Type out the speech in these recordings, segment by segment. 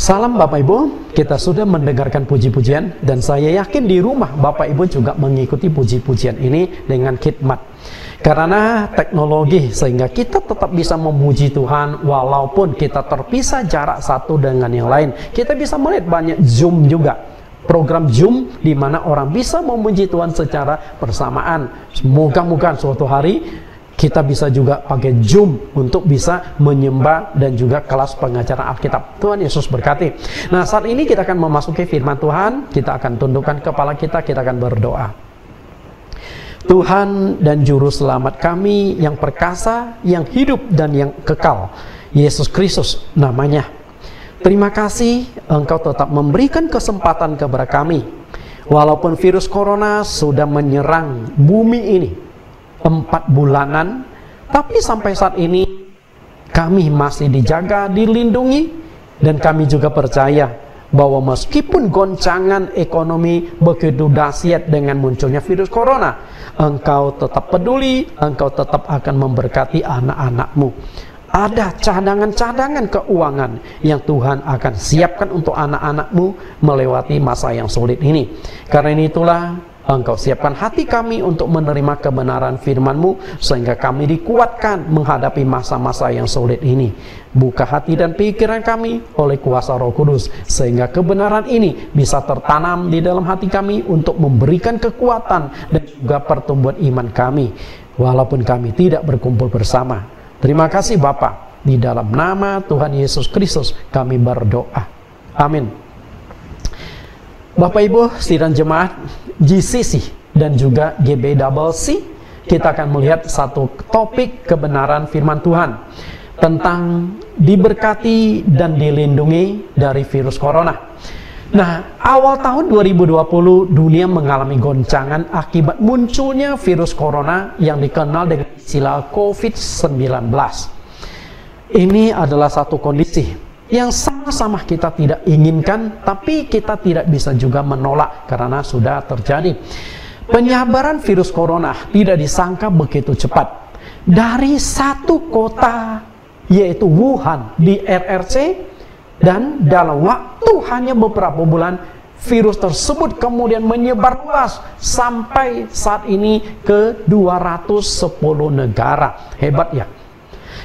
Salam Bapak Ibu, kita sudah mendengarkan puji-pujian dan saya yakin di rumah Bapak Ibu juga mengikuti puji-pujian ini dengan khidmat. Karena teknologi sehingga kita tetap bisa memuji Tuhan walaupun kita terpisah jarak satu dengan yang lain. Kita bisa melihat banyak Zoom juga. Program Zoom di mana orang bisa memuji Tuhan secara bersamaan. Moga-moga suatu hari kita bisa juga pakai Zoom untuk bisa menyembah dan juga kelas pengajaran Alkitab. Tuhan Yesus berkati. Nah, saat ini kita akan memasuki firman Tuhan. Kita akan tundukkan kepala kita akan berdoa. Tuhan dan Juru Selamat kami yang perkasa, yang hidup dan yang kekal, Yesus Kristus namanya. Terima kasih Engkau tetap memberikan kesempatan kepada kami. Walaupun virus corona sudah menyerang bumi ini 4 bulanan, tapi sampai saat ini kami masih dijaga, dilindungi, dan kami juga percaya bahwa meskipun goncangan ekonomi begitu dahsyat dengan munculnya virus corona, Engkau tetap peduli, Engkau tetap akan memberkati anak-anak-Mu. Ada cadangan-cadangan keuangan yang Tuhan akan siapkan untuk anak-anak-Mu melewati masa yang sulit ini. Karena itulah Engkau siapkan hati kami untuk menerima kebenaran firman-Mu sehingga kami dikuatkan menghadapi masa-masa yang sulit ini. Buka hati dan pikiran kami oleh kuasa Roh Kudus sehingga kebenaran ini bisa tertanam di dalam hati kami untuk memberikan kekuatan dan juga pertumbuhan iman kami walaupun kami tidak berkumpul bersama. Terima kasih Bapa, di dalam nama Tuhan Yesus Kristus kami berdoa. Amin. Bapak Ibu sidang jemaat GCC dan juga GBCC, kita akan melihat satu topik kebenaran firman Tuhan tentang diberkati dan dilindungi dari virus corona. Nah, awal tahun 2020 dunia mengalami goncangan akibat munculnya virus corona yang dikenal dengan istilah COVID-19. Ini adalah satu kondisi yang sama-sama kita tidak inginkan, tapi kita tidak bisa juga menolak karena sudah terjadi. Penyebaran virus corona tidak disangka begitu cepat. Dari satu kota, yaitu Wuhan di RRC, dan dalam waktu hanya beberapa bulan, virus tersebut kemudian menyebar luas sampai saat ini ke 210 negara. Hebat ya.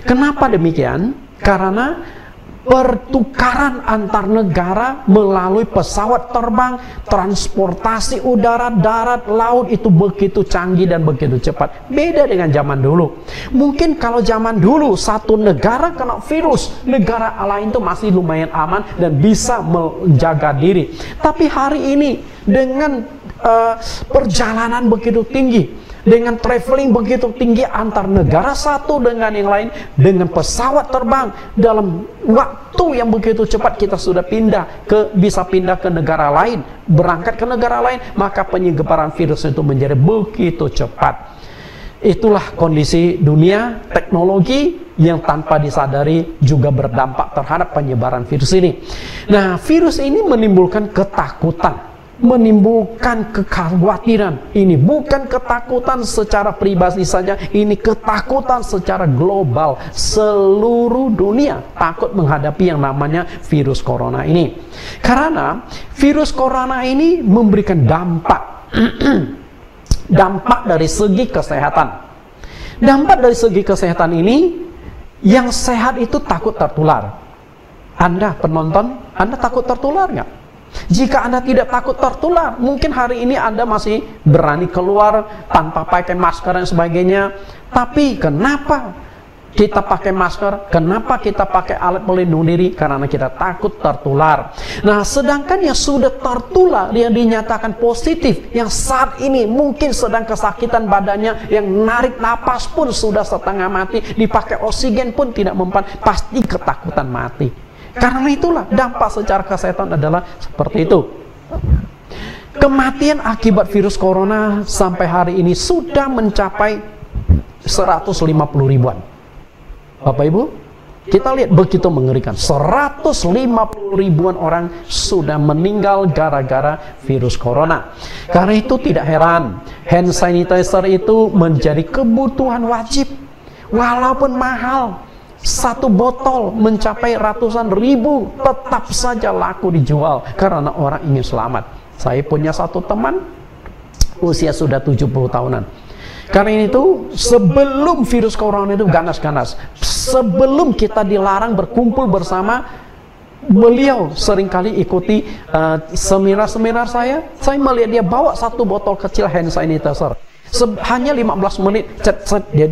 Kenapa demikian? Karena pertukaran antar negara melalui pesawat terbang, transportasi udara, darat, laut itu begitu canggih dan begitu cepat. Beda dengan zaman dulu. Mungkin kalau zaman dulu satu negara kena virus, negara lain itu masih lumayan aman dan bisa menjaga diri. Tapi hari ini dengan perjalanan begitu tinggi, dengan traveling begitu tinggi antar negara satu dengan yang lain, dengan pesawat terbang dalam waktu yang begitu cepat kita sudah bisa pindah ke negara lain, berangkat ke negara lain, maka penyebaran virus itu menjadi begitu cepat. Itulah kondisi dunia teknologi yang tanpa disadari juga berdampak terhadap penyebaran virus ini. Nah, virus ini menimbulkan ketakutan, menimbulkan kekhawatiran. Ini bukan ketakutan secara pribadi saja, ini ketakutan secara global. Seluruh dunia takut menghadapi yang namanya virus corona ini. Karena virus corona ini memberikan dampak dampak dari segi kesehatan. Dampak dari segi kesehatan ini, yang sehat itu takut tertular. Anda penonton, Anda takut tertular nggak? Jika Anda tidak takut tertular, mungkin hari ini Anda masih berani keluar tanpa pakai masker dan sebagainya. Tapi kenapa kita pakai masker? Kenapa kita pakai alat pelindung diri? Karena kita takut tertular. Nah, sedangkan yang sudah tertular, yang dinyatakan positif, yang saat ini mungkin sedang kesakitan badannya, yang narik napas pun sudah setengah mati, dipakai oksigen pun tidak mempan, pasti ketakutan mati. Karena itulah dampak secara kesehatan adalah seperti itu. Kematian akibat virus corona sampai hari ini sudah mencapai 150 ribuan. Bapak Ibu, kita lihat begitu mengerikan. 150 ribuan orang sudah meninggal gara-gara virus corona. Karena itu tidak heran, hand sanitizer itu menjadi kebutuhan wajib. Walaupun mahal, Satu botol mencapai ratusan ribu, tetap saja laku dijual karena orang ingin selamat. Saya punya satu teman, usia sudah 70 tahunan. Karena itu, sebelum virus corona itu ganas-ganas, sebelum kita dilarang berkumpul bersama, beliau seringkali ikuti seminar-seminar saya melihat dia bawa satu botol kecil hand sanitizer. Hanya 15 menit, cet dia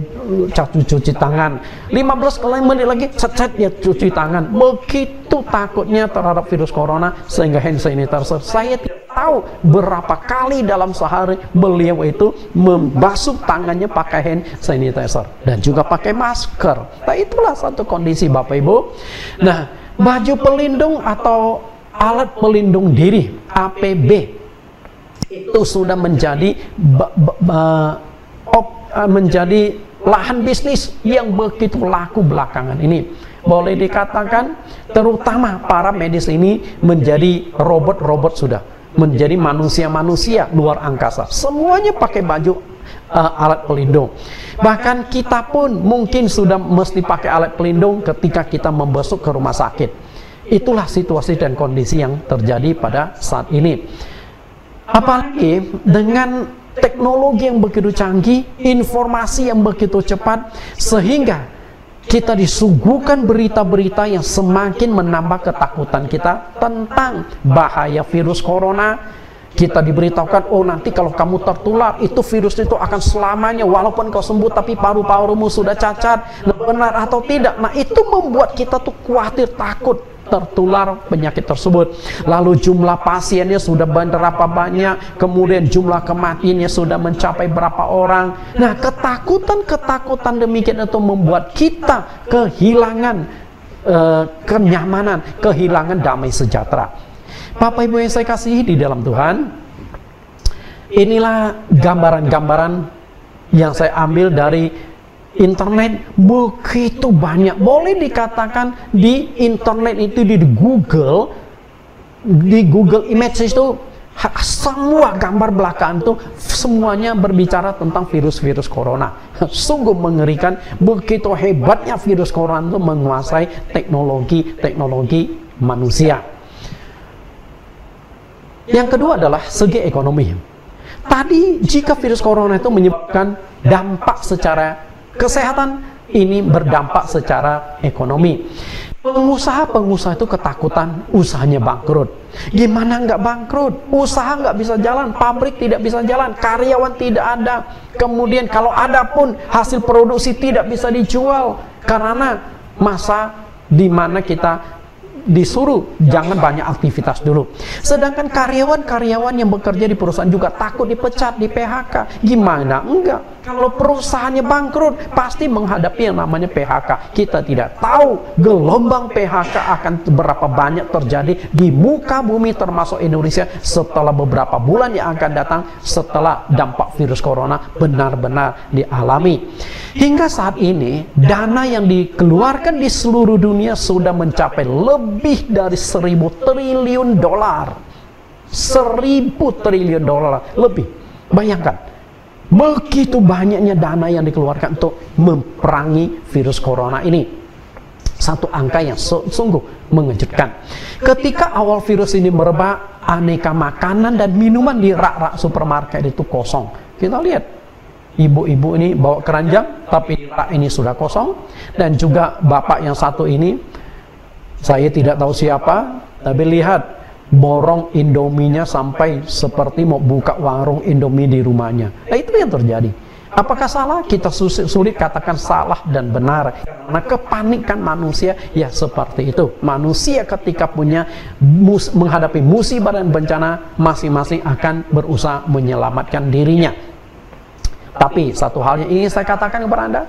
cuci tangan. 15 menit lagi, cet dia cuci tangan. Begitu takutnya terhadap virus corona sehingga hand sanitizer. Saya tidak tahu berapa kali dalam sehari beliau itu membasuh tangannya pakai hand sanitizer dan juga pakai masker. Nah, itulah satu kondisi Bapak Ibu. Nah, baju pelindung atau alat pelindung diri APB itu sudah menjadi menjadi lahan bisnis yang begitu laku belakangan ini. Boleh dikatakan terutama para medis ini menjadi robot-robot, sudah menjadi manusia-manusia luar angkasa. Semuanya pakai baju alat pelindung. Bahkan kita pun mungkin sudah mesti pakai alat pelindung ketika kita membesuk ke rumah sakit. Itulah situasi dan kondisi yang terjadi pada saat ini. Apalagi dengan teknologi yang begitu canggih, informasi yang begitu cepat, sehingga kita disuguhkan berita-berita yang semakin menambah ketakutan kita tentang bahaya virus corona. Kita diberitahukan, oh nanti kalau kamu tertular, itu virus itu akan selamanya, walaupun kau sembuh tapi paru-parumu sudah cacat. Nah, benar atau tidak? Nah, itu membuat kita tuh khawatir, takut tertular penyakit tersebut. Lalu jumlah pasiennya sudah berapa banyak, kemudian jumlah kematiannya sudah mencapai berapa orang. Nah, ketakutan demikian itu membuat kita kehilangan kenyamanan, kehilangan damai sejahtera. Bapak Ibu yang saya kasihi di dalam Tuhan, inilah gambaran-gambaran yang saya ambil dari internet. Begitu banyak, boleh dikatakan di internet itu, di Google Images itu, semua gambar belakangan itu semuanya berbicara tentang virus-virus corona. Sungguh mengerikan, begitu hebatnya virus corona itu menguasai teknologi manusia. Yang kedua adalah segi ekonomi. Tadi jika virus corona itu menyebabkan dampak secara kesehatan, ini berdampak secara ekonomi. Pengusaha itu ketakutan usahanya bangkrut. Gimana nggak bangkrut? Usaha nggak bisa jalan, pabrik tidak bisa jalan, karyawan tidak ada. Kemudian kalau ada pun hasil produksi tidak bisa dijual karena masa di mana kita disuruh jangan banyak aktivitas dulu. Sedangkan karyawan-karyawan yang bekerja di perusahaan juga takut dipecat, di PHK. Gimana? Enggak. Kalau perusahaannya bangkrut, pasti menghadapi yang namanya PHK. Kita tidak tahu gelombang PHK akan berapa banyak terjadi di muka bumi termasuk Indonesia setelah beberapa bulan yang akan datang setelah dampak virus corona benar-benar dialami. Hingga saat ini, dana yang dikeluarkan di seluruh dunia sudah mencapai lebih dari 1.000 triliun dolar. 1.000 triliun dolar lebih. Bayangkan, begitu banyaknya dana yang dikeluarkan untuk memerangi virus corona ini. Satu angka yang sungguh mengejutkan. Ketika awal virus ini merebak, aneka makanan dan minuman di rak-rak supermarket itu kosong. Kita lihat, ibu-ibu ini bawa keranjang, tapi rak ini sudah kosong. Dan juga bapak yang satu ini, saya tidak tahu siapa, tapi lihat, borong Indominya sampai seperti mau buka warung Indomie di rumahnya. Nah, itu yang terjadi. Apakah salah? Kita sulit katakan salah dan benar. Karena kepanikan manusia ya seperti itu. Manusia ketika menghadapi musibah dan bencana, masing-masing akan berusaha menyelamatkan dirinya. Tapi satu hal yang ingin saya katakan kepada Anda,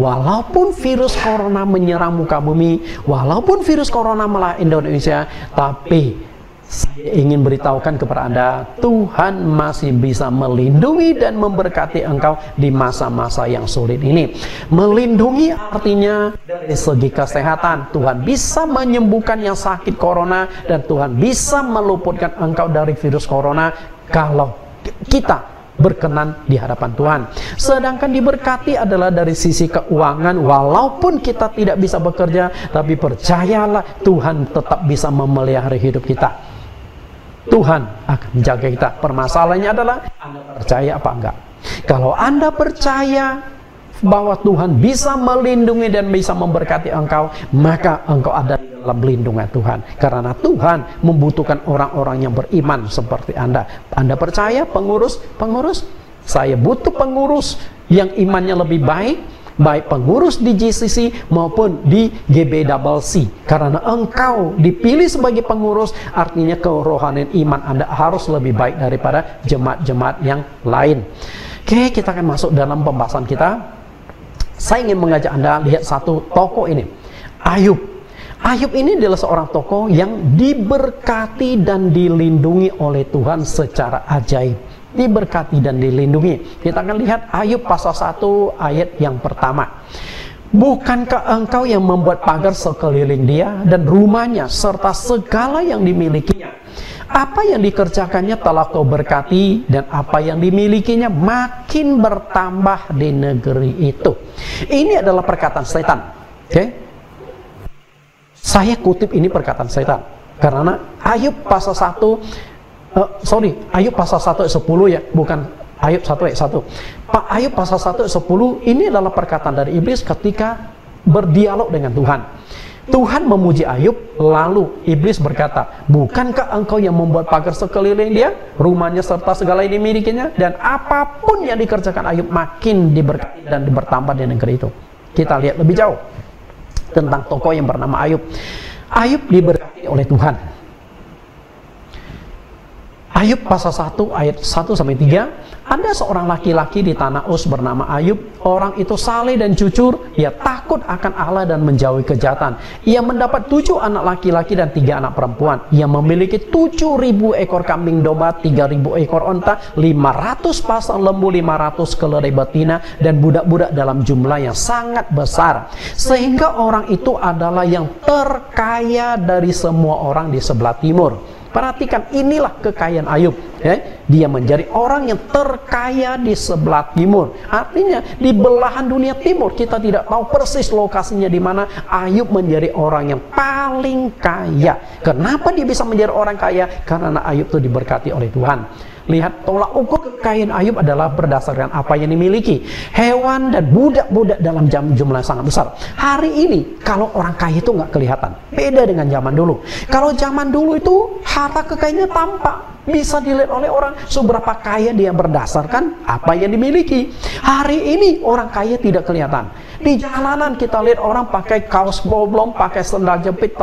walaupun virus corona menyerang muka bumi, walaupun virus corona melanda Indonesia, tapi saya ingin beritahukan kepada Anda, Tuhan masih bisa melindungi dan memberkati engkau di masa-masa yang sulit ini. Melindungi artinya dari segi kesehatan, Tuhan bisa menyembuhkan yang sakit corona, dan Tuhan bisa meluputkan engkau dari virus corona kalau kita berkenan di hadapan Tuhan. Sedangkan diberkati adalah dari sisi keuangan, walaupun kita tidak bisa bekerja, tapi percayalah Tuhan tetap bisa memelihara hidup kita. Tuhan akan menjaga kita. Permasalahannya adalah Anda percaya apa enggak? Kalau Anda percaya bahwa Tuhan bisa melindungi dan bisa memberkati engkau, maka engkau ada dalam lindungan Tuhan. Karena Tuhan membutuhkan orang-orang yang beriman seperti Anda. Anda percaya pengurus? Saya butuh pengurus yang imannya lebih baik, baik pengurus di GCC maupun di GBCC. Karena engkau dipilih sebagai pengurus, artinya kerohanian iman Anda harus lebih baik daripada jemaat-jemaat yang lain. Oke, kita akan masuk dalam pembahasan kita. Saya ingin mengajak Anda lihat satu tokoh ini, Ayub. Ayub ini adalah seorang tokoh yang diberkati dan dilindungi oleh Tuhan secara ajaib. Diberkati dan dilindungi. Kita akan lihat Ayub pasal 1 ayat yang pertama. Bukankah engkau yang membuat pagar sekeliling dia dan rumahnya serta segala yang dimilikinya? Apa yang dikerjakannya telah kau berkati, dan apa yang dimilikinya makin bertambah di negeri itu. Ini adalah perkataan setan. Okay? Saya kutip ini perkataan setan. Karena Ayub pasal 1, Ayub pasal 1 ayat 10 ya, bukan Ayub 1 ayat 1. Pak Ayub pasal 1 ayat 10, ini adalah perkataan dari iblis ketika berdialog dengan Tuhan. Tuhan memuji Ayub, lalu iblis berkata, bukankah engkau yang membuat pagar sekeliling dia, rumahnya serta segala yang dimilikinya, dan apapun yang dikerjakan Ayub makin diberkati dan bertambah di negeri itu. Kita lihat lebih jauh tentang tokoh yang bernama Ayub. Ayub diberkati oleh Tuhan. Ayub pasal 1 ayat 1-3. Ada seorang laki-laki di tanah Uz bernama Ayub. Orang itu saleh dan jujur. Ia takut akan Allah dan menjauhi kejahatan. Ia mendapat 7 anak laki-laki dan 3 anak perempuan. Ia memiliki 7.000 ekor kambing domba, 3.000 ekor onta, 500 pasang lembu, 500 keledai betina, dan budak-budak dalam jumlah yang sangat besar. Sehingga orang itu adalah yang terkaya dari semua orang di sebelah timur. Perhatikan, inilah kekayaan Ayub. Dia menjadi orang yang terkaya di sebelah timur. Artinya di belahan dunia timur, kita tidak tahu persis lokasinya di mana. Ayub menjadi orang yang paling kaya. Kenapa dia bisa menjadi orang kaya? Karena Ayub itu diberkati oleh Tuhan. Lihat, tolak ukur kekayaan Ayub adalah berdasarkan apa yang dimiliki. Hewan dan budak-budak dalam jumlah yang sangat besar. Hari ini, kalau orang kaya itu nggak kelihatan. Beda dengan zaman dulu. Kalau zaman dulu itu, harta kekayaannya tampak. Bisa dilihat oleh orang seberapa kaya dia berdasarkan apa yang dimiliki. Hari ini, orang kaya tidak kelihatan. Di jalanan kita lihat orang pakai kaos boblong, pakai sandal jepit,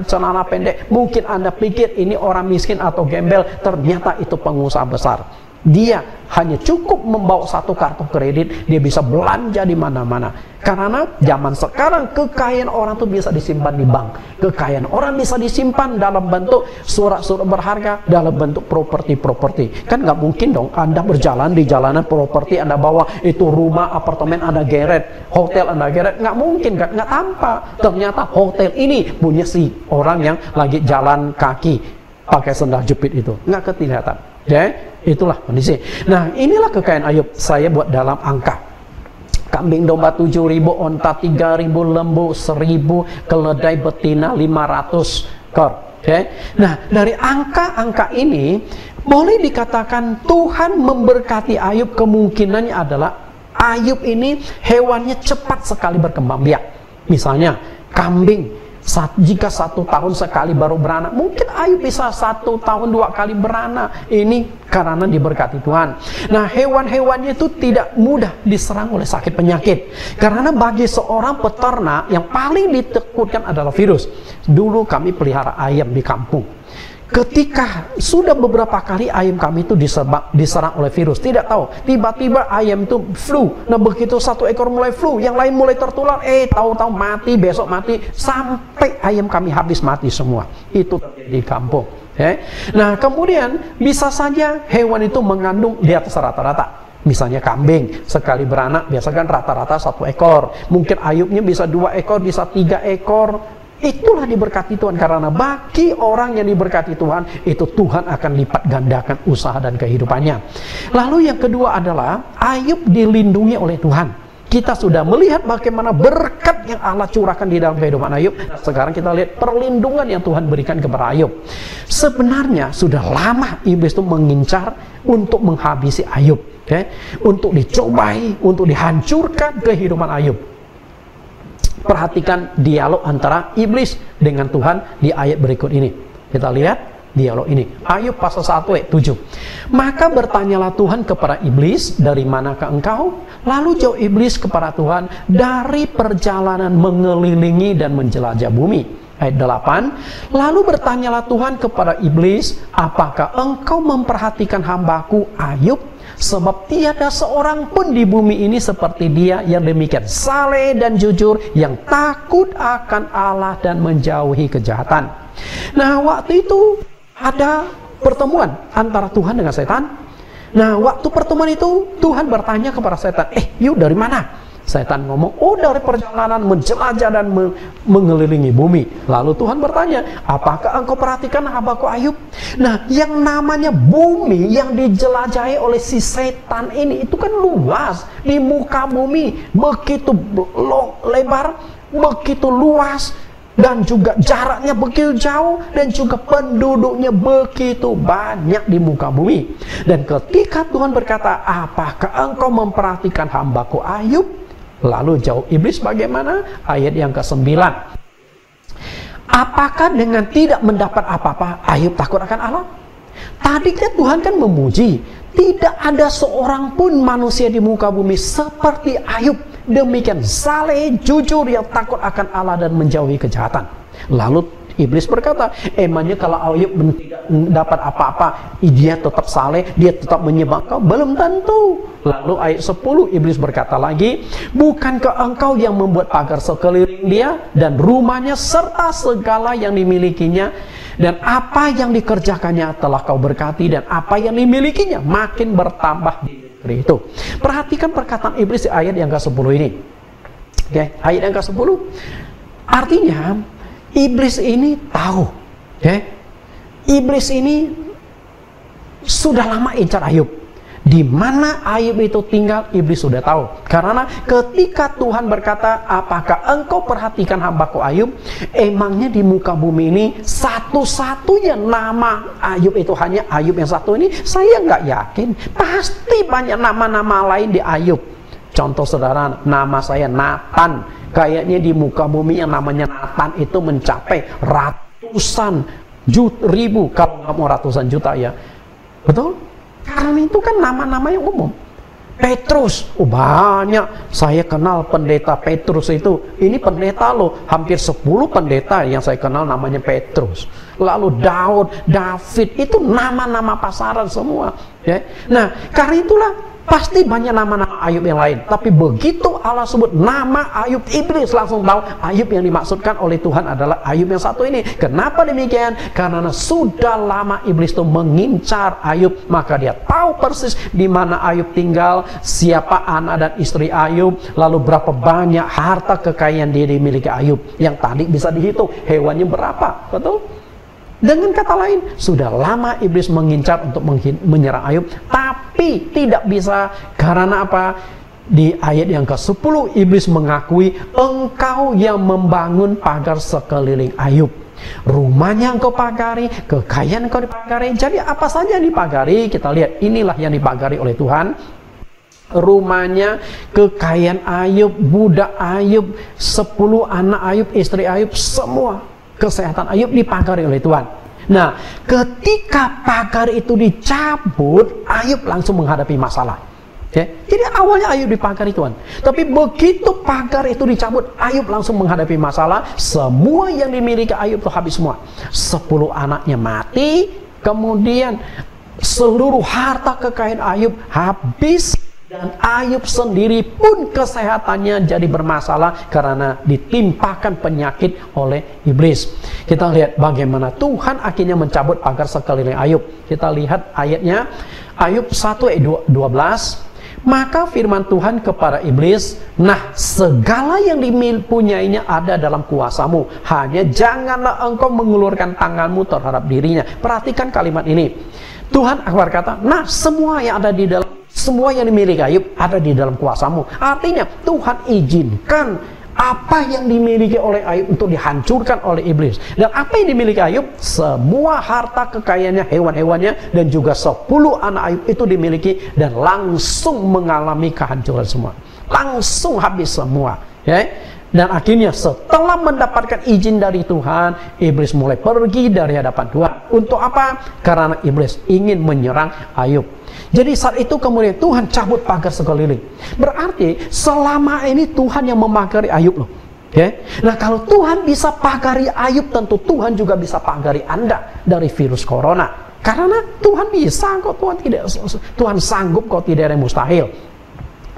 celana pendek. Mungkin Anda pikir ini orang miskin atau gembel, ternyata itu pengusaha besar. Dia hanya cukup membawa 1 kartu kredit, dia bisa belanja di mana-mana. Karena zaman sekarang kekayaan orang itu bisa disimpan di bank. Kekayaan orang bisa disimpan dalam bentuk surat-surat berharga, dalam bentuk properti-properti. Kan nggak mungkin dong Anda berjalan di jalanan properti, Anda bawa itu rumah, apartemen Anda geret, hotel Anda geret. Nggak mungkin, nggak tampak. Ternyata hotel ini punya si orang yang lagi jalan kaki pakai sandal jepit itu. Nggak kelihatan. Itulah kondisi. Nah, inilah kekayaan Ayub. Saya buat dalam angka. Kambing domba 7.000, onta 3.000, lembu 1.000, keledai betina 500 ekor. Nah, dari angka-angka ini boleh dikatakan Tuhan memberkati Ayub. Kemungkinannya adalah Ayub ini hewannya cepat sekali berkembang biak. Misalnya kambing, jika 1 tahun sekali baru beranak, mungkin Ayub bisa 1 tahun 2 kali beranak. Ini karena diberkati Tuhan. Nah, hewan-hewannya itu tidak mudah diserang oleh sakit penyakit. Karena bagi seorang peternak yang paling ditakutkan adalah virus. Dulu kami pelihara ayam di kampung. Ketika sudah beberapa kali ayam kami itu diserang oleh virus, tidak tahu, tiba-tiba ayam itu flu. Nah, begitu 1 ekor mulai flu, yang lain mulai tertular, tahu-tahu mati, besok mati, sampai ayam kami habis mati semua. Itu terjadi di kampung. Nah, kemudian bisa saja hewan itu mengandung di atas rata-rata. Misalnya kambing, sekali beranak biasakan rata-rata 1 ekor. Mungkin Ayubnya bisa 2 ekor, bisa 3 ekor. Itulah diberkati Tuhan, karena bagi orang yang diberkati Tuhan, itu Tuhan akan lipat gandakan usaha dan kehidupannya. Lalu yang kedua adalah Ayub dilindungi oleh Tuhan. Kita sudah melihat bagaimana berkat yang Allah curahkan di dalam kehidupan Ayub. Sekarang kita lihat perlindungan yang Tuhan berikan kepada Ayub. Sebenarnya sudah lama iblis itu mengincar untuk menghabisi Ayub, untuk dicobai, untuk dihancurkan kehidupan Ayub. Perhatikan dialog antara iblis dengan Tuhan di ayat berikut ini. Kita lihat dialog ini. Ayub pasal 1 ayat 7. Maka bertanyalah Tuhan kepada iblis, dari manakah engkau? Lalu jawab iblis kepada Tuhan, dari perjalanan mengelilingi dan menjelajah bumi. Ayat 8. Lalu bertanyalah Tuhan kepada iblis, apakah engkau memperhatikan hambaku Ayub? Sebab tiada seorang pun di bumi ini seperti dia yang demikian saleh dan jujur, yang takut akan Allah dan menjauhi kejahatan. Nah, waktu itu ada pertemuan antara Tuhan dengan setan. Nah, waktu pertemuan itu Tuhan bertanya kepada setan, you dari mana? Setan ngomong, dari perjalanan menjelajah dan mengelilingi bumi. Lalu Tuhan bertanya, apakah engkau perhatikan hambaku Ayub? Nah, yang namanya bumi yang dijelajahi oleh si setan ini, itu kan luas. Di muka bumi begitu lebar, begitu luas, dan juga jaraknya begitu jauh, dan juga penduduknya begitu banyak di muka bumi. Dan ketika Tuhan berkata, apakah engkau memperhatikan hambaku Ayub? Lalu jawab iblis bagaimana? Ayat yang ke-9. Apakah dengan tidak mendapat apa-apa Ayub takut akan Allah? Tadi kan Tuhan kan memuji, tidak ada seorang pun manusia di muka bumi seperti Ayub, demikian saleh, jujur, yang takut akan Allah dan menjauhi kejahatan. Lalu iblis berkata, emangnya kalau Ayub tidak dapat apa-apa, dia tetap saleh, dia tetap menyembah Engkau? Belum tentu. Lalu ayat 10 iblis berkata lagi, bukankah engkau yang membuat pagar sekeliling dia dan rumahnya serta segala yang dimilikinya, dan apa yang dikerjakannya telah kau berkati, dan apa yang dimilikinya makin bertambah di negeri itu. Perhatikan perkataan iblis di ayat yang ke-10 ini. Ayat yang ke-10 artinya iblis ini tahu, iblis ini sudah lama incar Ayub. Di mana Ayub itu tinggal, iblis sudah tahu. Karena ketika Tuhan berkata, apakah engkau perhatikan hambaku Ayub? Emangnya di muka bumi ini satu-satunya nama Ayub itu hanya Ayub yang satu ini? Saya nggak yakin. Pasti banyak nama-nama lain di Ayub. Contoh saudara, nama saya Nathan. Kayaknya di muka bumi yang namanya Nathan itu mencapai ratusan ribu, kalau nggak mau ratusan juta ya. Betul? Karena itu kan nama-nama yang umum. Petrus, banyak. Saya kenal pendeta Petrus itu. Ini pendeta loh, hampir 10 pendeta yang saya kenal namanya Petrus. Lalu Daud, David, itu nama-nama pasaran semua. Nah, karena itulah pasti banyak nama-nama Ayub yang lain. Tapi begitu Allah sebut nama Ayub, iblis langsung tahu Ayub yang dimaksudkan oleh Tuhan adalah Ayub yang satu ini. Kenapa demikian? Karena sudah lama iblis itu mengincar Ayub, maka dia tahu persis di mana Ayub tinggal, siapa anak dan istri Ayub, lalu berapa banyak harta kekayaan dia dimiliki Ayub. Yang tadi bisa dihitung hewannya berapa, betul? Dengan kata lain, sudah lama iblis mengincar untuk menyerang Ayub, tapi tidak bisa. Karena apa? Di ayat yang ke-10, iblis mengakui, engkau yang membangun pagar sekeliling Ayub. Rumahnya engkau pagari, kekayaan engkau dipagari. Jadi apa saja yang dipagari? Kita lihat, inilah yang dipagari oleh Tuhan. Rumahnya, kekayaan Ayub, budak Ayub, 10 anak Ayub, istri Ayub, semua kesehatan Ayub dipagari oleh Tuhan. Nah, ketika pagar itu dicabut, Ayub langsung menghadapi masalah. Jadi awalnya Ayub dipagari Tuhan, tapi begitu pagar itu dicabut, Ayub langsung menghadapi masalah. Semua yang dimiliki Ayub itu habis semua. 10 anaknya mati, kemudian seluruh harta kekayaan Ayub habis. Dan Ayub sendiri pun kesehatannya jadi bermasalah karena ditimpakan penyakit oleh iblis. Kita lihat bagaimana Tuhan akhirnya mencabut pagar sekeliling Ayub. Kita lihat ayatnya, Ayub 1 ayat 12. Maka firman Tuhan kepada iblis, nah segala yang dipunyainya ada dalam kuasamu, hanya janganlah engkau mengulurkan tanganmu terhadap dirinya. Perhatikan kalimat ini. Tuhan berkata, nah semua yang ada di dalam, semua yang dimiliki Ayub ada di dalam kuasamu. Artinya Tuhan izinkan apa yang dimiliki oleh Ayub untuk dihancurkan oleh iblis. Dan apa yang dimiliki Ayub? Semua harta kekayaannya, hewan-hewannya, dan juga 10 anak Ayub itu dimiliki dan langsung mengalami kehancuran semua. Langsung habis semua. Ya. Dan akhirnya setelah mendapatkan izin dari Tuhan, iblis mulai pergi dari hadapan Tuhan. Untuk apa? Karena iblis ingin menyerang Ayub. Jadi saat itu kemudian Tuhan cabut pagar sekeliling. Berarti selama ini Tuhan yang memagari Ayub loh. Okay? Nah kalau Tuhan bisa pagari Ayub, tentu Tuhan juga bisa pagari Anda dari virus corona. Karena Tuhan bisa kok, Tuhan sanggup kok, tidak ada yang mustahil.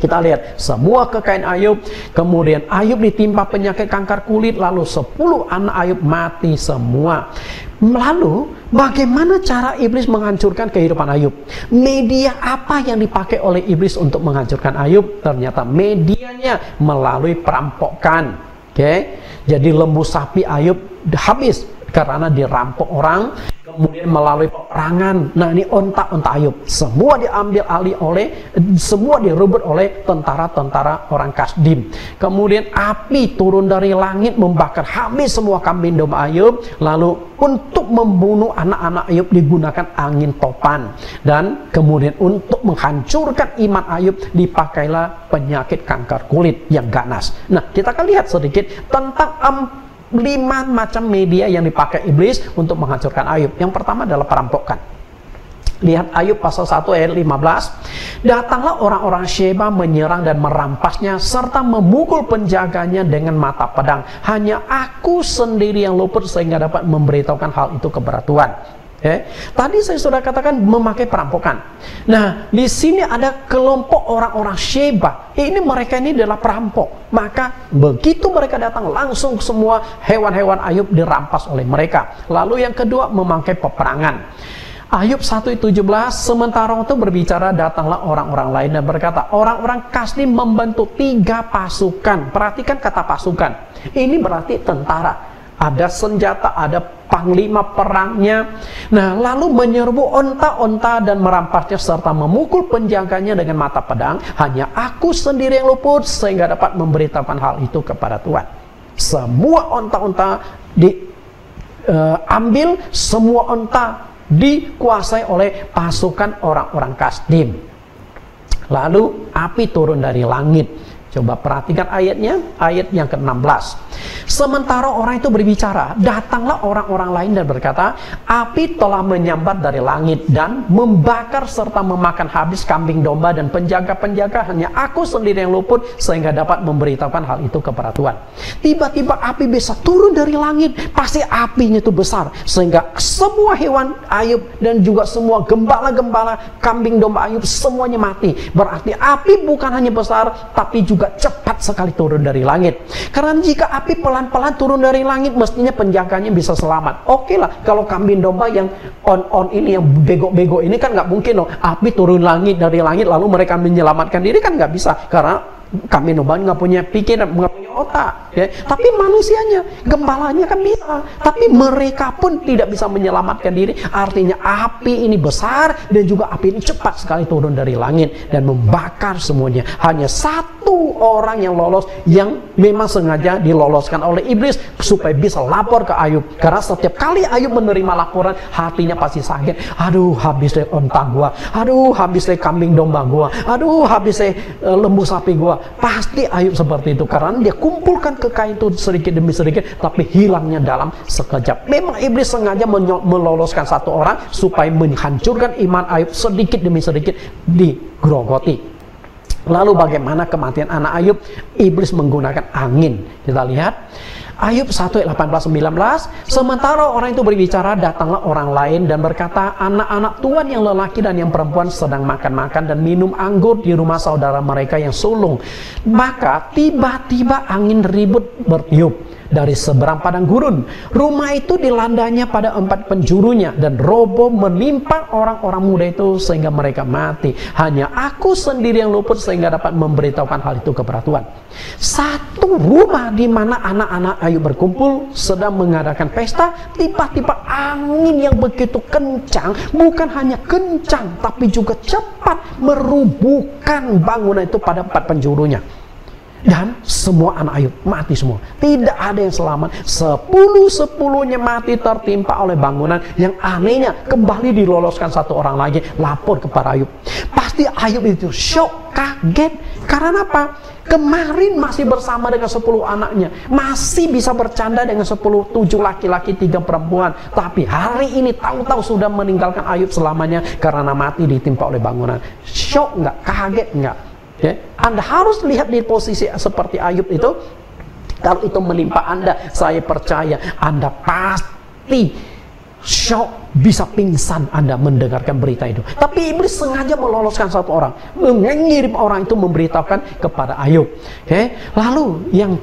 Kita lihat semua kekayaan Ayub, kemudian Ayub ditimpa penyakit kanker kulit, lalu 10 anak Ayub mati semua. Lalu bagaimana cara iblis menghancurkan kehidupan Ayub? Media apa yang dipakai oleh iblis untuk menghancurkan Ayub? Ternyata medianya melalui perampokan. Jadi lembu sapi Ayub habis karena dirampok orang. Kemudian melalui peperangan. Nah ini onta-onta Ayub semua diambil alih oleh, semua direbut oleh tentara-tentara orang Kasdim. Kemudian api turun dari langit membakar habis semua kambing domba Ayub. Lalu untuk membunuh anak-anak Ayub digunakan angin topan. Dan kemudian untuk menghancurkan iman Ayub dipakailah penyakit kanker kulit yang ganas. Nah kita akan lihat sedikit tentang 5 macam media yang dipakai iblis untuk menghancurkan Ayub. Yang pertama adalah perampokan. Lihat Ayub pasal 1 ayat 15. Datanglah orang-orang Sheba menyerang dan merampasnya serta memukul penjaganya dengan mata pedang. Hanya aku sendiri yang luput sehingga dapat memberitahukan hal itu kepada Tuhan. Tadi saya sudah katakan memakai perampokan. Nah, di sini ada kelompok orang-orang Sheba. Mereka ini adalah perampok. Maka begitu mereka datang, langsung semua hewan-hewan Ayub dirampas oleh mereka. Lalu yang kedua, memakai peperangan. Ayub 1:17, sementara itu berbicara, datanglah orang-orang lain dan berkata, orang-orang Kasdim membentuk 3 pasukan. Perhatikan kata pasukan. Ini berarti tentara. Ada senjata, ada panglima perangnya. Nah, lalu menyerbu onta-onta dan merampasnya serta memukul penjaganya dengan mata pedang. Hanya aku sendiri yang luput sehingga dapat memberitahukan hal itu kepada Tuhan. Semua onta-onta diambil, semua onta dikuasai oleh pasukan orang-orang Kasdim. Lalu api turun dari langit. Coba perhatikan ayatnya, ayat yang ke-16. Sementara orang itu berbicara, datanglah orang-orang lain dan berkata, api telah menyambar dari langit dan membakar serta memakan habis kambing domba dan penjaga-penjaga. Hanya aku sendiri yang luput sehingga dapat memberitahukan hal itu kepada Tuhan. Tiba-tiba api bisa turun dari langit. Pasti apinya itu besar sehingga semua hewan Ayub dan juga semua gembala-gembala kambing domba Ayub semuanya mati. Berarti api bukan hanya besar tapi juga cepat sekali turun dari langit. Karena jika api pelan-pelan turun dari langit, mestinya penjaganya bisa selamat. Oke lah, kalau kambing domba yang on ini, yang bego-bego ini kan nggak mungkin loh. Api turun dari langit lalu mereka menyelamatkan diri, kan nggak bisa. Karena kambing domba nggak punya pikiran, nggak punya otak. Tapi manusianya, gembalanya kan bisa. Tapi mereka pun tidak bisa menyelamatkan diri. Artinya api ini besar dan juga api ini cepat sekali turun dari langit dan membakar semuanya. Hanya satu orang yang lolos, yang memang sengaja diloloskan oleh iblis supaya bisa lapor ke Ayub. Karena setiap kali Ayub menerima laporan, hatinya pasti sakit. Aduh, habis deh onta gua. Aduh, habis deh kambing domba gua. Aduh, habis deh lembu sapi gua. Pasti Ayub seperti itu karena dia kumpulkan kekayaan itu sedikit demi sedikit, tapi hilangnya dalam sekejap. Memang iblis sengaja meloloskan satu orang supaya menghancurkan iman Ayub sedikit demi sedikit digerogoti. Lalu bagaimana kematian anak Ayub? Iblis menggunakan angin. Kita lihat Ayub 1:18-19. Sementara orang itu berbicara, datanglah orang lain dan berkata, anak-anak Tuhan yang lelaki dan yang perempuan sedang makan-makan dan minum anggur di rumah saudara mereka yang sulung. Maka tiba-tiba angin ribut bertiup dari seberang padang gurun. Rumah itu dilandanya pada 4 penjurunya, dan roboh menimpa orang-orang muda itu sehingga mereka mati. Hanya aku sendiri yang luput sehingga dapat memberitahukan hal itu kepada Tuhan. Satu rumah di mana anak-anak Ayub berkumpul sedang mengadakan pesta, tiba-tiba angin yang begitu kencang, bukan hanya kencang tapi juga cepat merubuhkan bangunan itu pada 4 penjurunya. Dan semua anak Ayub mati semua. Tidak ada yang selamat. 10-10-nya mati tertimpa oleh bangunan. Yang anehnya kembali diloloskan satu orang lagi, lapor kepada Ayub. Pasti Ayub itu shock, kaget. Karena apa? Kemarin masih bersama dengan 10 anaknya, masih bisa bercanda dengan 7 laki-laki 3 perempuan. Tapi hari ini tahu-tahu sudah meninggalkan Ayub selamanya karena mati ditimpa oleh bangunan. Shock nggak? Kaget nggak? Ya, Anda harus lihat di posisi seperti Ayub itu. Kalau itu menimpa Anda, saya percaya Anda pasti shock, bisa pingsan Anda mendengarkan berita itu. Tapi iblis sengaja meloloskan satu orang, mengirim orang itu memberitahukan kepada Ayub. Lalu yang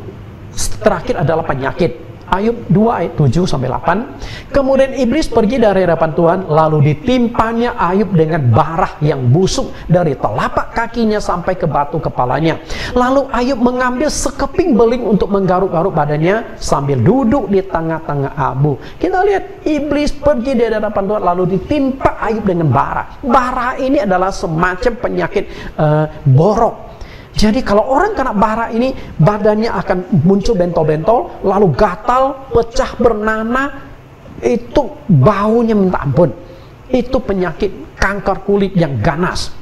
terakhir adalah penyakit. Ayub 2 ayat 7-8. Kemudian iblis pergi dari hadapan Tuhan, lalu ditimpanya Ayub dengan bara yang busuk dari telapak kakinya sampai ke batu kepalanya. Lalu Ayub mengambil sekeping beling untuk menggaruk-garuk badannya sambil duduk di tengah-tengah abu. Kita lihat iblis pergi dari hadapan Tuhan lalu ditimpa Ayub dengan bara. Bara ini adalah semacam penyakit borok. Jadi kalau orang kena bara ini, badannya akan muncul bentol-bentol, lalu gatal, pecah, bernanah, itu baunya minta ampun. Itu penyakit kanker kulit yang ganas.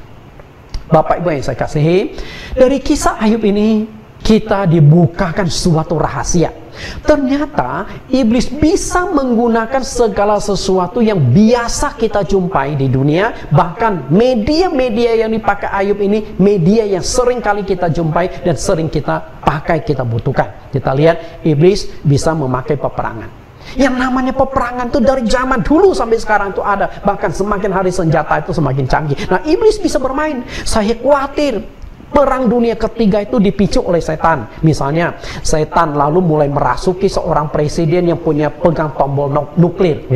Bapak Ibu yang saya kasihi, dari kisah Ayub ini kita dibukakan suatu rahasia. Ternyata iblis bisa menggunakan segala sesuatu yang biasa kita jumpai di dunia. Bahkan media-media yang dipakai Ayub ini, media yang sering kali kita jumpai dan sering kita pakai, kita butuhkan. Kita lihat iblis bisa memakai peperangan. Yang namanya peperangan itu dari zaman dulu sampai sekarang itu ada. Bahkan semakin hari senjata itu semakin canggih. Nah, iblis bisa bermain. Saya khawatir Perang Dunia Ketiga itu dipicu oleh setan. Misalnya, setan lalu mulai merasuki seorang presiden yang punya pegang tombol nuklir.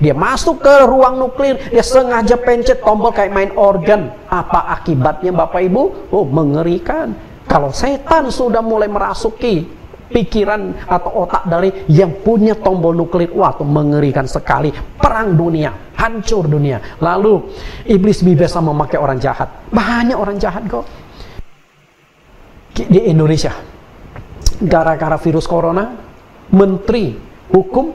Dia masuk ke ruang nuklir, dia sengaja pencet tombol kayak main organ. Apa akibatnya Bapak Ibu? Oh, mengerikan. Kalau setan sudah mulai merasuki pikiran atau otak dari yang punya tombol nuklir, wah, itu mengerikan sekali. Perang dunia, hancur dunia. Lalu, iblis bisa memakai orang jahat. Banyak orang jahat kok di Indonesia. Gara-gara virus corona, Menteri Hukum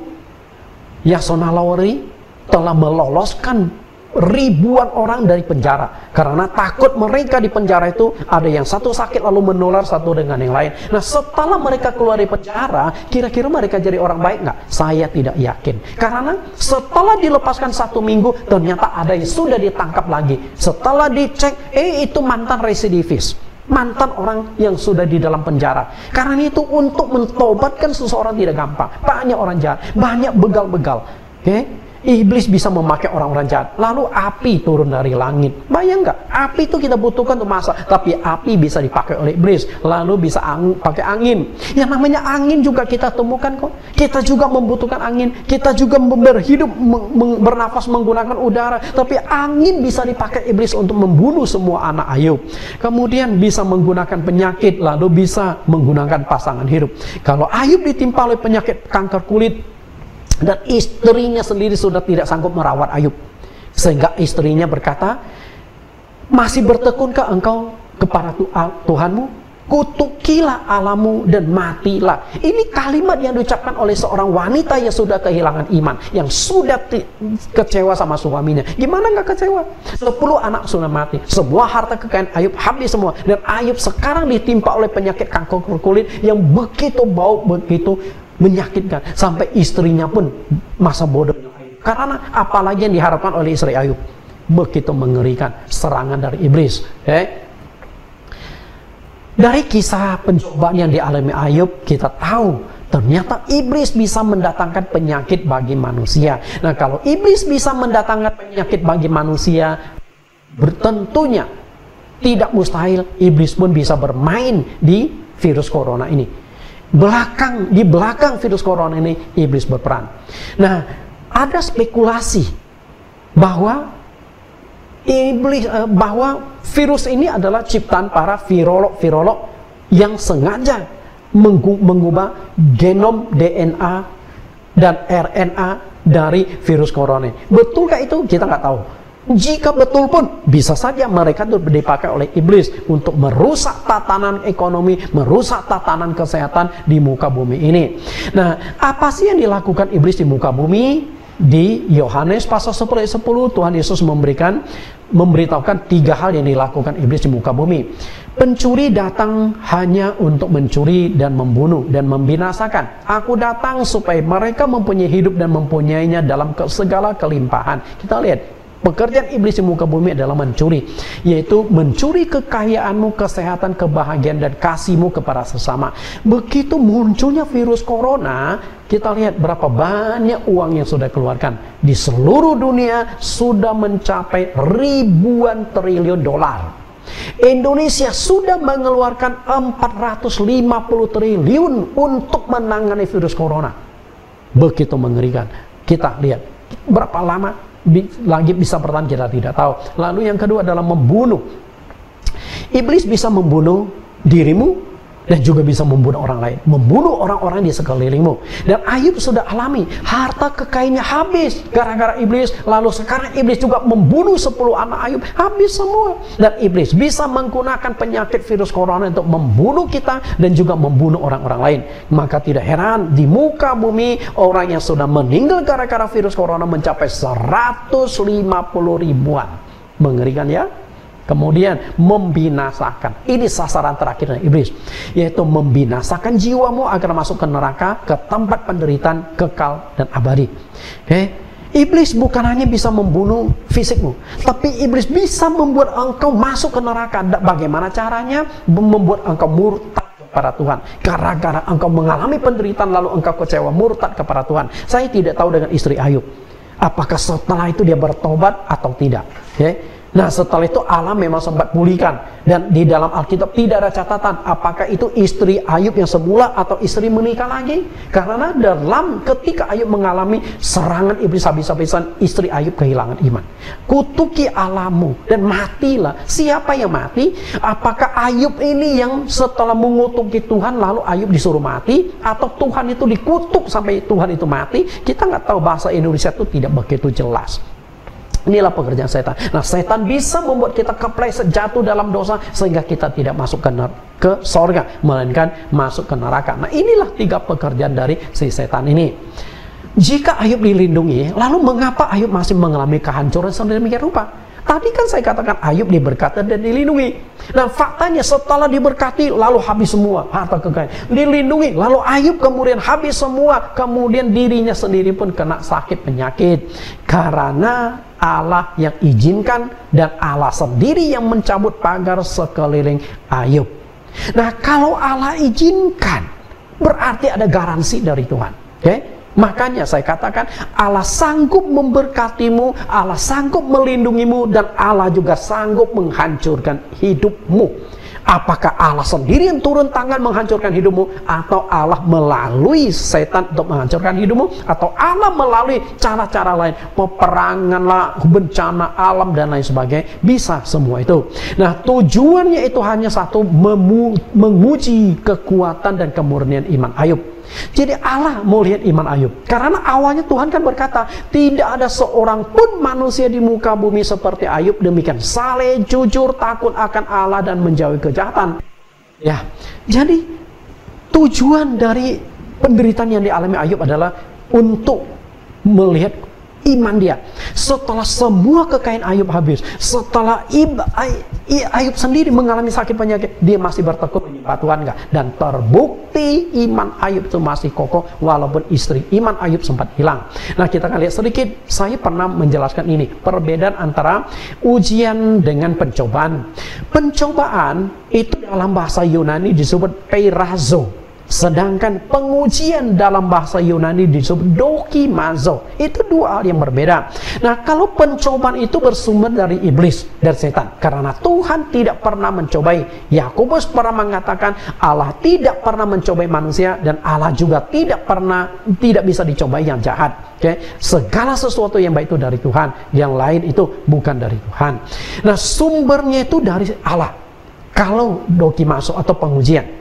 Yasona Lawli telah meloloskan ribuan orang dari penjara karena takut mereka di penjara itu ada yang satu sakit lalu menular satu dengan yang lain. Nah, setelah mereka keluar dari penjara, kira-kira mereka jadi orang baik nggak? Saya tidak yakin, karena setelah dilepaskan 1 minggu ternyata ada yang sudah ditangkap lagi. Setelah dicek, itu mantan residivis, mantan orang yang sudah di dalam penjara. Karena itu untuk mentobatkan seseorang tidak gampang. Banyak orang jahat, banyak begal-begal. Iblis bisa memakai orang-orang jahat. Lalu api turun dari langit. Bayang nggak? Api itu kita butuhkan untuk masak, tapi api bisa dipakai oleh iblis. Lalu bisa pakai angin. Yang namanya angin juga kita temukan kok. Kita juga membutuhkan angin. Kita juga berhidup, bernafas menggunakan udara. Tapi angin bisa dipakai iblis untuk membunuh semua anak Ayub. Kemudian bisa menggunakan penyakit, lalu bisa menggunakan pasangan hidup. Kalau Ayub ditimpa oleh penyakit kanker kulit, dan istrinya sendiri sudah tidak sanggup merawat Ayub, sehingga istrinya berkata, masih bertekunkah engkau kepada Tuhanmu? Kutukilah Allahmu dan matilah. Ini kalimat yang diucapkan oleh seorang wanita yang sudah kehilangan iman, yang sudah kecewa sama suaminya. Gimana nggak kecewa? 10 anak sudah mati, semua harta kekayaan Ayub habis semua, dan Ayub sekarang ditimpa oleh penyakit kanker kulit yang begitu bau, begitu menyakitkan, sampai istrinya pun masa bodoh. Karena apalagi yang diharapkan oleh istri Ayub, begitu mengerikan serangan dari iblis. Dari kisah pencobaan yang dialami Ayub, kita tahu ternyata iblis bisa mendatangkan penyakit bagi manusia. Nah, kalau iblis bisa mendatangkan penyakit bagi manusia, tentunya tidak mustahil iblis pun bisa bermain di virus corona ini. di belakang virus corona ini iblis berperan. Nah, ada spekulasi bahwa bahwa virus ini adalah ciptaan para virolog yang sengaja mengubah genom DNA dan RNA dari virus corona. Betulkah itu? Kita nggak tahu. Jika betul pun, bisa saja mereka itu dipakai oleh iblis untuk merusak tatanan ekonomi, merusak tatanan kesehatan di muka bumi ini. Nah, apa sih yang dilakukan iblis di muka bumi? Di Yohanes pasal 10 Tuhan Yesus memberitahukan 3 hal yang dilakukan iblis di muka bumi. Pencuri datang hanya untuk mencuri dan membunuh dan membinasakan. Aku datang supaya mereka mempunyai hidup dan mempunyainya dalam segala kelimpahan. Kita lihat, pekerjaan iblis di muka bumi adalah mencuri, yaitu mencuri kekayaanmu, kesehatan, kebahagiaan, dan kasihmu kepada sesama. Begitu munculnya virus corona, kita lihat berapa banyak uang yang sudah dikeluarkan. Di seluruh dunia sudah mencapai ribuan triliun dolar. Indonesia sudah mengeluarkan 450 triliun untuk menangani virus corona. Begitu mengerikan. Kita lihat berapa lama lagi bisa bertahan, kita tidak tahu. Lalu yang kedua adalah membunuh. Iblis bisa membunuh dirimu dan juga bisa membunuh orang lain, membunuh orang-orang di sekelilingmu. Dan Ayub sudah alami, harta kekayaannya habis gara-gara iblis. Lalu sekarang iblis juga membunuh 10 anak Ayub, habis semua. Dan iblis bisa menggunakan penyakit virus corona untuk membunuh kita dan juga membunuh orang-orang lain. Maka tidak heran di muka bumi orang yang sudah meninggal gara-gara virus corona mencapai 150 ribuan. Mengerikan ya. Kemudian membinasakan. Ini sasaran terakhir dari iblis, yaitu membinasakan jiwamu agar masuk ke neraka, ke tempat penderitaan kekal dan abadi. Iblis bukan hanya bisa membunuh fisikmu, tapi iblis bisa membuat engkau masuk ke neraka. Bagaimana caranya? Membuat engkau murtad kepada Tuhan. Gara-gara engkau mengalami penderitaan lalu engkau kecewa, murtad kepada Tuhan. Saya tidak tahu dengan istri Ayub, apakah setelah itu dia bertobat atau tidak. Nah, setelah itu Allah memang sempat pulihkan. Dan di dalam Alkitab tidak ada catatan apakah itu istri Ayub yang semula atau istri menikah lagi. Karena dalam ketika Ayub mengalami serangan iblis habis-habisan, istri Ayub kehilangan iman. Kutuki Allahmu dan matilah. Siapa yang mati? Apakah Ayub ini yang setelah mengutuki Tuhan lalu Ayub disuruh mati? Atau Tuhan itu dikutuk sampai Tuhan itu mati? Kita nggak tahu, bahasa Indonesia itu tidak begitu jelas. Inilah pekerjaan setan. Nah, setan bisa membuat kita kepleset, jatuh dalam dosa sehingga kita tidak masuk ke sorga, melainkan masuk ke neraka. Nah, inilah 3 pekerjaan dari si setan ini. Jika Ayub dilindungi, lalu mengapa Ayub masih mengalami kehancuran sedemikian rupa? Tadi kan saya katakan Ayub diberkati dan dilindungi. Nah, faktanya setelah diberkati lalu habis semua harta kekayaan. Dilindungi lalu Ayub kemudian habis semua. Kemudian dirinya sendiri pun kena sakit penyakit. Karena Allah yang izinkan dan Allah sendiri yang mencabut pagar sekeliling Ayub. Nah, kalau Allah izinkan berarti ada garansi dari Tuhan. Makanya saya katakan Allah sanggup memberkatimu, Allah sanggup melindungimu, dan Allah juga sanggup menghancurkan hidupmu. Apakah Allah sendiri yang turun tangan menghancurkan hidupmu, atau Allah melalui setan untuk menghancurkan hidupmu, atau Allah melalui cara-cara lain, peperangan lah, bencana alam dan lain sebagainya? Bisa semua itu. Nah, tujuannya itu hanya satu, menguji kekuatan dan kemurnian iman Ayub. Jadi Allah mau lihat iman Ayub. Karena awalnya Tuhan kan berkata, tidak ada seorang pun manusia di muka bumi seperti Ayub, demikian saleh, jujur, takut akan Allah dan menjauhi kejahatan. Ya, jadi tujuan dari penderitaan yang dialami Ayub adalah untuk melihat iman dia. Setelah semua kekayaan Ayub habis, setelah Ayub sendiri mengalami sakit penyakit, dia masih bertekun menyembah Tuhan enggak? Dan terbukti iman Ayub itu masih kokoh walaupun istri iman Ayub sempat hilang. Nah, kita akan lihat sedikit. Saya pernah menjelaskan ini, perbedaan antara ujian dengan pencobaan. Pencobaan itu dalam bahasa Yunani disebut peirazo. Sedangkan pengujian dalam bahasa Yunani disebut dokimazo. Itu dua hal yang berbeda. Nah, kalau pencobaan itu bersumber dari iblis, dari setan. Karena Tuhan tidak pernah mencobai. Yakobus pernah mengatakan Allah tidak pernah mencobai manusia, dan Allah juga tidak bisa dicobai yang jahat. Segala sesuatu yang baik itu dari Tuhan, yang lain itu bukan dari Tuhan. Nah, sumbernya itu dari Allah. Kalau dokimazo atau pengujian,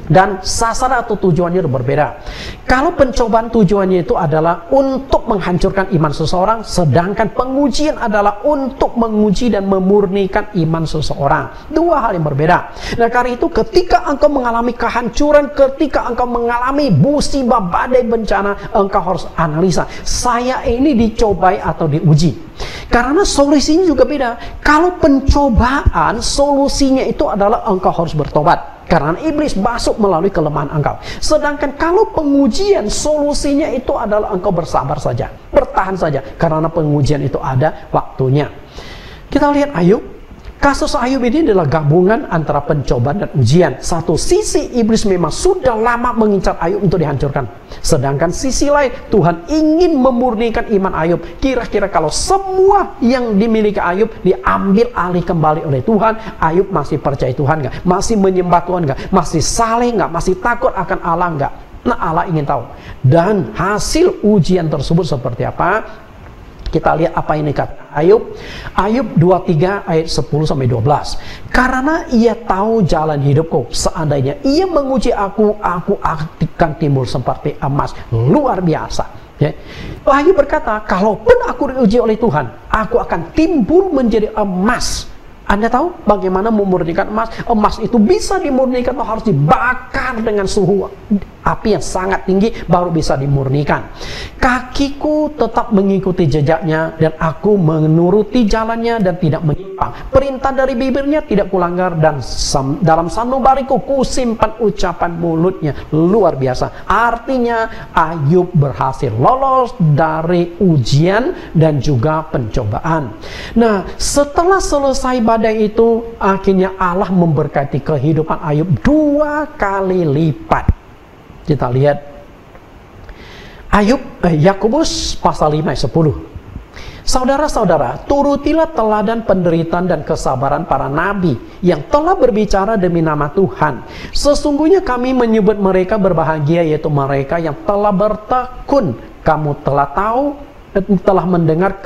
dan sasaran atau tujuannya berbeda. Kalau pencobaan tujuannya itu adalah untuk menghancurkan iman seseorang, sedangkan pengujian adalah untuk menguji dan memurnikan iman seseorang. Dua hal yang berbeda. Nah, karena itu ketika engkau mengalami kehancuran, ketika engkau mengalami musibah, badai, bencana, engkau harus analisa, saya ini dicobai atau diuji. Karena solusinya juga beda. Kalau pencobaan, solusinya itu adalah engkau harus bertobat. Karena iblis masuk melalui kelemahan engkau. Sedangkan kalau pengujian, solusinya itu adalah engkau bersabar saja, bertahan saja. Karena pengujian itu ada waktunya. Kita lihat Ayub. Kasus Ayub ini adalah gabungan antara pencobaan dan ujian. Satu sisi iblis memang sudah lama mengincar Ayub untuk dihancurkan. Sedangkan sisi lain Tuhan ingin memurnikan iman Ayub. Kira-kira kalau semua yang dimiliki Ayub diambil alih kembali oleh Tuhan, Ayub masih percaya Tuhan nggak? Masih menyembah Tuhan nggak? Masih saleh nggak? Masih takut akan Allah nggak? Nah, Allah ingin tahu. Dan hasil ujian tersebut seperti apa? Kita lihat apa ini kata Ayub. Ayub 23 ayat 10-12. Karena ia tahu jalan hidupku, seandainya ia menguji aku akan timbul seperti emas. Luar biasa. Ya. Ayub berkata, kalaupun aku diuji oleh Tuhan, aku akan timbul menjadi emas. Anda tahu bagaimana memurnikan emas? Emas itu bisa dimurnikan, harus dibakar dengan suhu api yang sangat tinggi baru bisa dimurnikan. Kakiku tetap mengikuti jejaknya dan aku menuruti jalannya dan tidak menyimpang. Perintah dari bibirnya tidak kulanggar, dan dalam sanubariku kusimpan ucapan mulutnya. Luar biasa. Artinya Ayub berhasil lolos dari ujian dan juga pencobaan. Nah, setelah selesai badai itu, akhirnya Allah memberkati kehidupan Ayub 2 kali lipat. Kita lihat Ayub, Yakobus pasal 5 ayat 10. Saudara-saudara, turutilah teladan penderitaan dan kesabaran para nabi yang telah berbicara demi nama Tuhan. Sesungguhnya kami menyebut mereka berbahagia, yaitu mereka yang telah bertekun. Kamu telah tahu, telah mendengar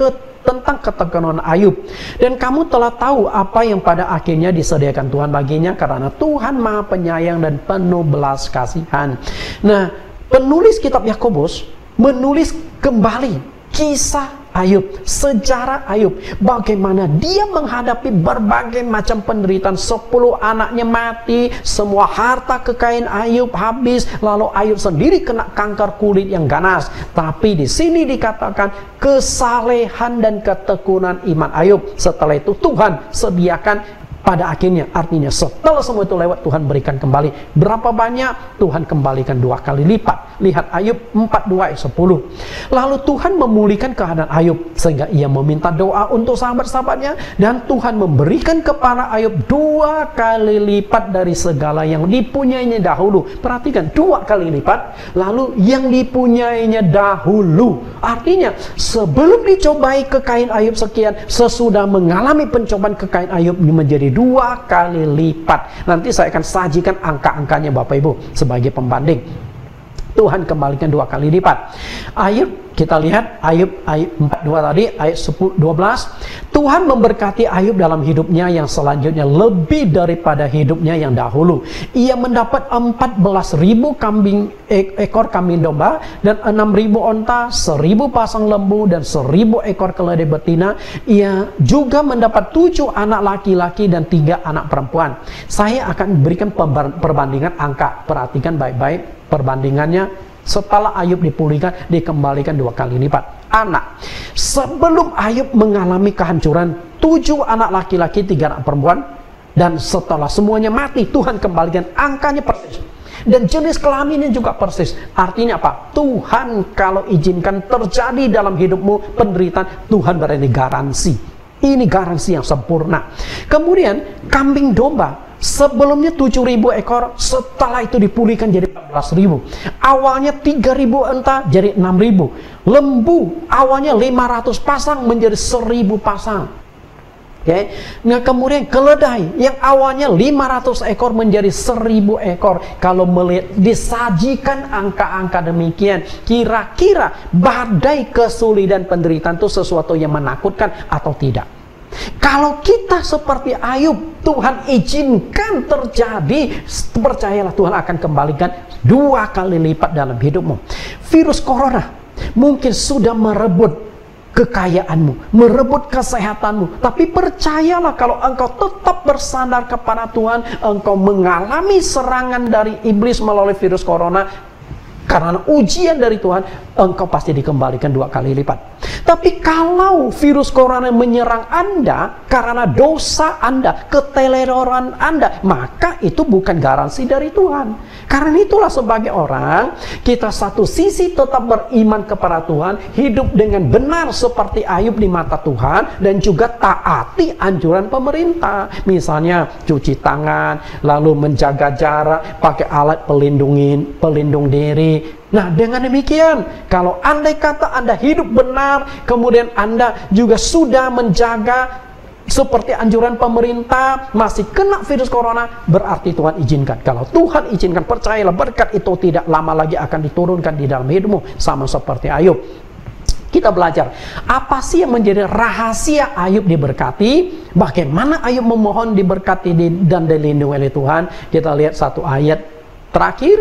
tentang ketekunan Ayub, dan kamu telah tahu apa yang pada akhirnya disediakan Tuhan baginya, karena Tuhan Maha Penyayang dan penuh belas kasihan. Nah, penulis kitab Yakobus menulis kembali kisah Ayub, sejarah Ayub, bagaimana dia menghadapi berbagai macam penderitaan. 10 anaknya mati, semua harta kekayaan Ayub habis, lalu Ayub sendiri kena kanker kulit yang ganas. Tapi di sini dikatakan kesalehan dan ketekunan iman Ayub. Setelah itu Tuhan sediakan pada akhirnya, artinya setelah semua itu lewat, Tuhan berikan kembali. Berapa banyak? Tuhan kembalikan 2 kali lipat. Lihat Ayub 42 ayat 10. Lalu Tuhan memulihkan keadaan Ayub sehingga ia meminta doa untuk sahabat-sahabatnya, dan Tuhan memberikan kepada Ayub 2 kali lipat dari segala yang dipunyainya dahulu. Perhatikan, 2 kali lipat, lalu yang dipunyainya dahulu. Artinya sebelum dicobai kekayaan Ayub sekian, sesudah mengalami pencobaan kekayaan Ayub menjadi 2 kali lipat. Nanti saya akan sajikan angka-angkanya Bapak Ibu sebagai pembanding. Tuhan kembalikan 2 kali lipat. Ayub, kita lihat Ayub 42 tadi, ayat 12. Tuhan memberkati Ayub dalam hidupnya yang selanjutnya lebih daripada hidupnya yang dahulu. Ia mendapat 14.000 ekor kambing domba dan 6.000 onta, 1.000 pasang lembu dan 1.000 ekor keledai betina. Ia juga mendapat 7 anak laki-laki dan 3 anak perempuan. Saya akan berikan perbandingan angka. Perhatikan baik-baik perbandingannya. Setelah Ayub dipulihkan, dikembalikan 2 kali lipat. Anak, sebelum Ayub mengalami kehancuran, 7 anak laki-laki, 3 anak perempuan, dan setelah semuanya mati, Tuhan kembalikan angkanya persis. Dan jenis kelaminnya juga persis. Artinya apa? Tuhan kalau izinkan terjadi dalam hidupmu penderitaan, Tuhan berani garansi. Ini garansi yang sempurna. Kemudian kambing domba, Sebelumnya 7.000 ekor, setelah itu dipulihkan jadi 14.000. Awalnya 3.000 unta jadi 6.000. Lembu awalnya 500 pasang menjadi 1.000 pasang. Okay. Nah kemudian keledai yang awalnya 500 ekor menjadi 1.000 ekor. Kalau melihat disajikan angka-angka demikian, kira-kira badai kesulitan penderitaan itu sesuatu yang menakutkan atau tidak? Kalau kita seperti Ayub, Tuhan izinkan terjadi, percayalah Tuhan akan kembalikan 2 kali lipat dalam hidupmu. Virus corona mungkin sudah merebut kekayaanmu, merebut kesehatanmu, tapi percayalah kalau engkau tetap bersandar kepada Tuhan, engkau mengalami serangan dari iblis melalui virus corona. Karena ujian dari Tuhan, engkau pasti dikembalikan 2 kali lipat. Tapi kalau virus corona menyerang Anda karena dosa Anda, keteledoran Anda, maka itu bukan garansi dari Tuhan. Karena itulah sebagai orang, kita satu sisi tetap beriman kepada Tuhan, hidup dengan benar seperti Ayub di mata Tuhan, dan juga taati anjuran pemerintah. Misalnya cuci tangan, lalu menjaga jarak, pakai alat pelindung diri. Nah dengan demikian, kalau andai kata Anda hidup benar, kemudian Anda juga sudah menjaga seperti anjuran pemerintah, masih kena virus corona, berarti Tuhan izinkan. Kalau Tuhan izinkan, percayalah berkat itu tidak lama lagi akan diturunkan di dalam hidupmu, sama seperti Ayub. Kita belajar apa sih yang menjadi rahasia Ayub diberkati, bagaimana Ayub memohon diberkati dan dilindungi oleh Tuhan. Kita lihat satu ayat terakhir,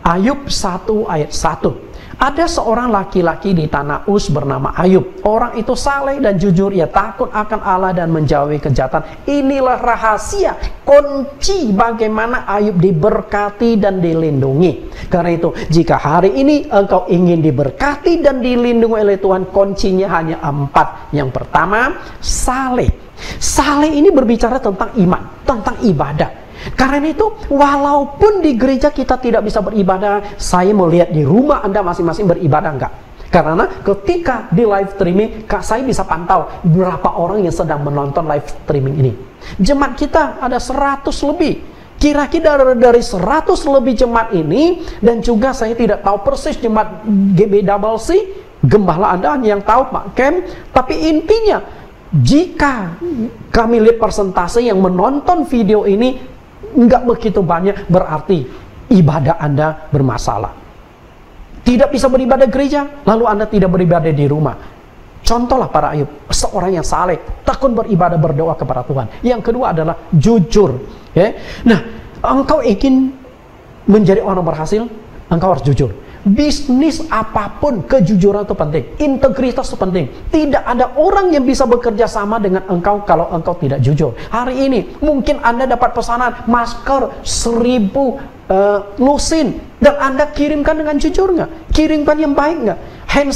Ayub 1 ayat 1. Ada seorang laki-laki di tanah Uz bernama Ayub. Orang itu saleh dan jujur, ia takut akan Allah dan menjauhi kejahatan. Inilah rahasia, kunci bagaimana Ayub diberkati dan dilindungi. Karena itu, jika hari ini engkau ingin diberkati dan dilindungi oleh Tuhan, kuncinya hanya 4. Yang pertama, saleh. Saleh ini berbicara tentang iman, tentang ibadah. Karena itu, walaupun di gereja kita tidak bisa beribadah, saya melihat di rumah Anda masing-masing beribadah enggak? Karena ketika di live streaming, saya bisa pantau berapa orang yang sedang menonton live streaming ini. Jemaat kita ada 100 lebih. Kira-kira dari 100 lebih jemaat ini, dan juga saya tidak tahu persis jemaat GBCC, gembala Anda yang tahu Pak Kem, tapi intinya, jika kami lihat persentase yang menonton video ini, enggak begitu banyak, berarti ibadah Anda bermasalah. Tidak bisa beribadah gereja, lalu Anda tidak beribadah di rumah. Contohlah para Ayub, seorang yang saleh, tekun beribadah, berdoa kepada Tuhan. Yang kedua adalah jujur. Nah, engkau ingin menjadi orang berhasil, engkau harus jujur. Bisnis apapun, kejujuran itu penting, integritas itu penting. Tidak ada orang yang bisa bekerja sama dengan engkau kalau engkau tidak jujur. Hari ini mungkin Anda dapat pesanan masker 1000 lusin, dan Anda kirimkan dengan jujur nggak? Kirimkan yang baik nggak? Hand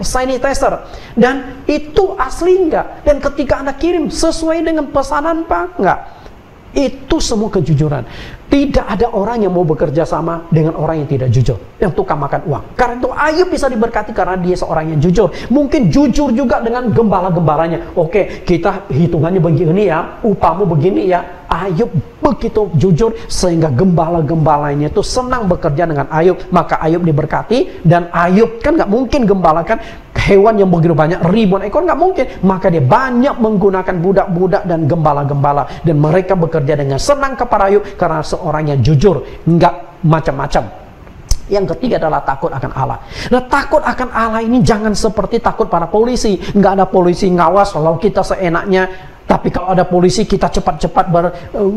sanitizer, dan itu asli nggak? Dan ketika Anda kirim sesuai dengan pesanan Pak nggak? Itu semua kejujuran. Tidak ada orang yang mau bekerja sama dengan orang yang tidak jujur, yang tukang makan uang. Karena itu Ayub bisa diberkati karena dia seorang yang jujur. Mungkin jujur juga dengan gembala-gembalanya. Oke, kita hitungannya begini ya, upahmu begini ya. Ayub begitu jujur sehingga gembala-gembalanya itu senang bekerja dengan Ayub. Maka Ayub diberkati, dan Ayub kan nggak mungkin gembalakan hewan yang begitu banyak, ribuan ekor, nggak mungkin. Maka dia banyak menggunakan budak-budak dan gembala-gembala, dan mereka bekerja dengan senang kepada Ayub karena seorang yang jujur, nggak macam-macam. Yang ketiga adalah takut akan Allah. Nah, takut akan Allah ini jangan seperti takut para polisi. Nggak ada polisi ngawas kalau kita seenaknya. Tapi kalau ada polisi, kita cepat-cepat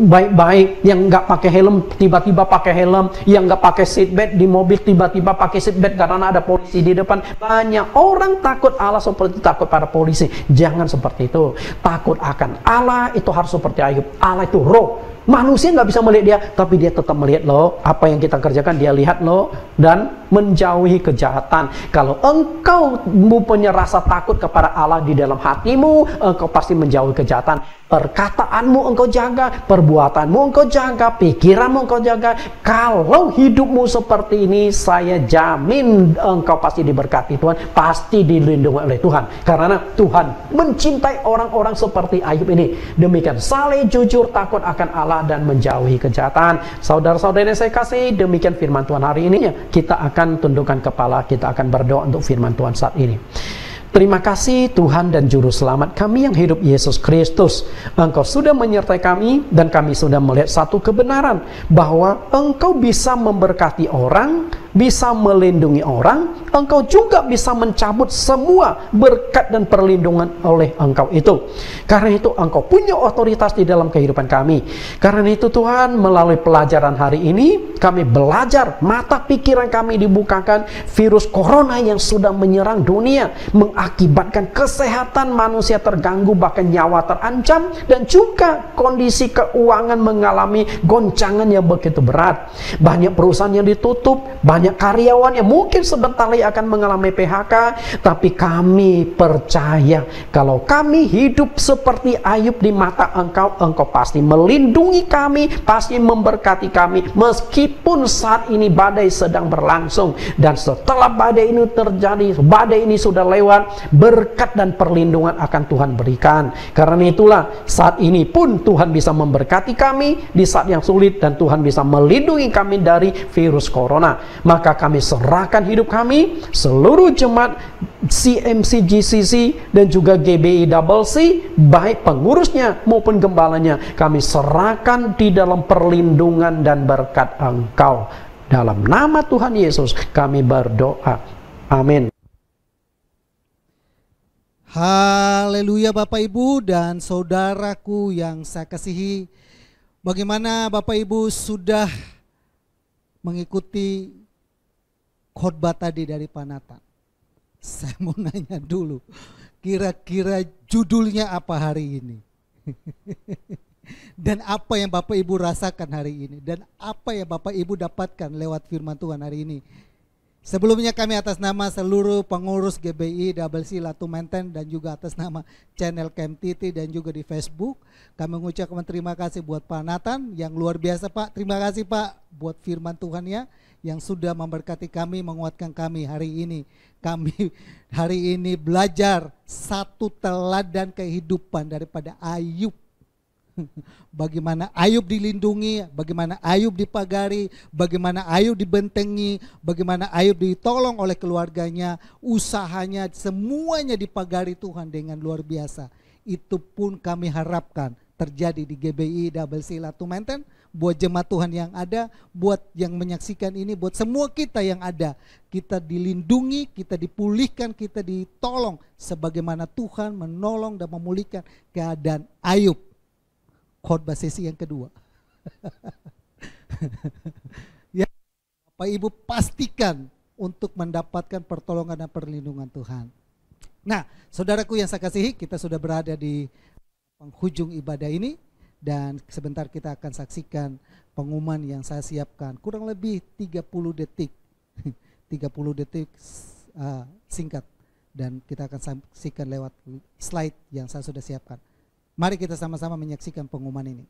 baik-baik. Yang nggak pakai helm, tiba-tiba pakai helm. Yang nggak pakai seatbelt di mobil, tiba-tiba pakai seatbelt karena ada polisi di depan. Banyak orang takut Allah seperti takut pada polisi. Jangan seperti itu. Takut akan Allah itu harus seperti Ayub. Allah itu roh. Manusia nggak bisa melihat dia, tapi dia tetap melihat loh. Apa yang kita kerjakan dia lihat loh, dan menjauhi kejahatan. Kalau engkau punya rasa takut kepada Allah di dalam hatimu, engkau pasti menjauhi kejahatan. Perkataanmu engkau jaga, perbuatanmu engkau jaga, pikiranmu engkau jaga. Kalau hidupmu seperti ini, saya jamin engkau pasti diberkati Tuhan, pasti dilindungi oleh Tuhan. Karena Tuhan mencintai orang-orang seperti Ayub ini. Demikian saleh, jujur, takut akan Allah, dan menjauhi kejahatan. Saudara-saudara yang saya kasih, demikian firman Tuhan hari ini. Kita akan tundukkan kepala, kita akan berdoa untuk firman Tuhan saat ini. Terima kasih Tuhan dan Juru Selamat kami yang hidup, Yesus Kristus. Engkau sudah menyertai kami dan kami sudah melihat satu kebenaran bahwa Engkau bisa memberkati orang, bisa melindungi orang. Engkau juga bisa mencabut semua berkat dan perlindungan oleh Engkau itu. Karena itu Engkau punya otoritas di dalam kehidupan kami. Karena itu Tuhan, melalui pelajaran hari ini kami belajar, mata pikiran kami dibukakan. Virus corona yang sudah menyerang dunia mengakibatkan kesehatan manusia terganggu, bahkan nyawa terancam, dan juga kondisi keuangan mengalami goncangan yang begitu berat. Banyak perusahaan yang ditutup, banyak karyawan yang mungkin sebentar lagi akan mengalami PHK. Tapi kami percaya kalau kami hidup seperti Ayub di mata Engkau, Engkau pasti melindungi kami, pasti memberkati kami, meskipun saat ini badai sedang berlangsung. Dan setelah badai ini terjadi, badai ini sudah lewat, berkat dan perlindungan akan Tuhan berikan. Karena itulah saat ini pun Tuhan bisa memberkati kami di saat yang sulit, dan Tuhan bisa melindungi kami dari virus corona. Maka kami serahkan hidup kami, seluruh jemaat CMC GCC dan juga GBI Double C, baik pengurusnya maupun gembalanya, kami serahkan di dalam perlindungan dan berkat Engkau. Dalam nama Tuhan Yesus kami berdoa. Amin. Haleluya Bapak Ibu dan saudaraku yang saya kasihi. Bagaimana Bapak Ibu sudah mengikuti khotbah tadi dari Pak Nathan? Saya mau nanya dulu, kira-kira judulnya apa hari ini? Dan apa yang Bapak Ibu rasakan hari ini? Dan apa yang Bapak Ibu dapatkan lewat firman Tuhan hari ini? Sebelumnya kami atas nama seluruh pengurus GBI Double C Latu Menteng dan juga atas nama channel KMTT dan juga di Facebook, kami mengucapkan terima kasih buat Pak Nathan yang luar biasa Pak. Terima kasih Pak buat firman Tuhan-Nya yang sudah memberkati kami, menguatkan kami hari ini. Kami hari ini belajar satu teladan kehidupan daripada Ayub. Bagaimana Ayub dilindungi, bagaimana Ayub dipagari, bagaimana Ayub dibentengi, bagaimana Ayub ditolong oleh keluarganya, usahanya, semuanya dipagari Tuhan dengan luar biasa. Itu pun kami harapkan terjadi di GBI Double C Latu Menteng, buat jemaat Tuhan yang ada, buat yang menyaksikan ini, buat semua kita yang ada. Kita dilindungi, kita dipulihkan, kita ditolong sebagaimana Tuhan menolong dan memulihkan keadaan Ayub. Khotbah sesi yang kedua. Ya, Bapak Ibu pastikan untuk mendapatkan pertolongan dan perlindungan Tuhan. Nah, saudaraku yang saya kasihi, kita sudah berada di penghujung ibadah ini dan sebentar kita akan saksikan pengumuman yang saya siapkan. Kurang lebih 30 detik. 30 detik singkat dan kita akan saksikan lewat slide yang saya sudah siapkan. Mari kita sama-sama menyaksikan pengumuman ini.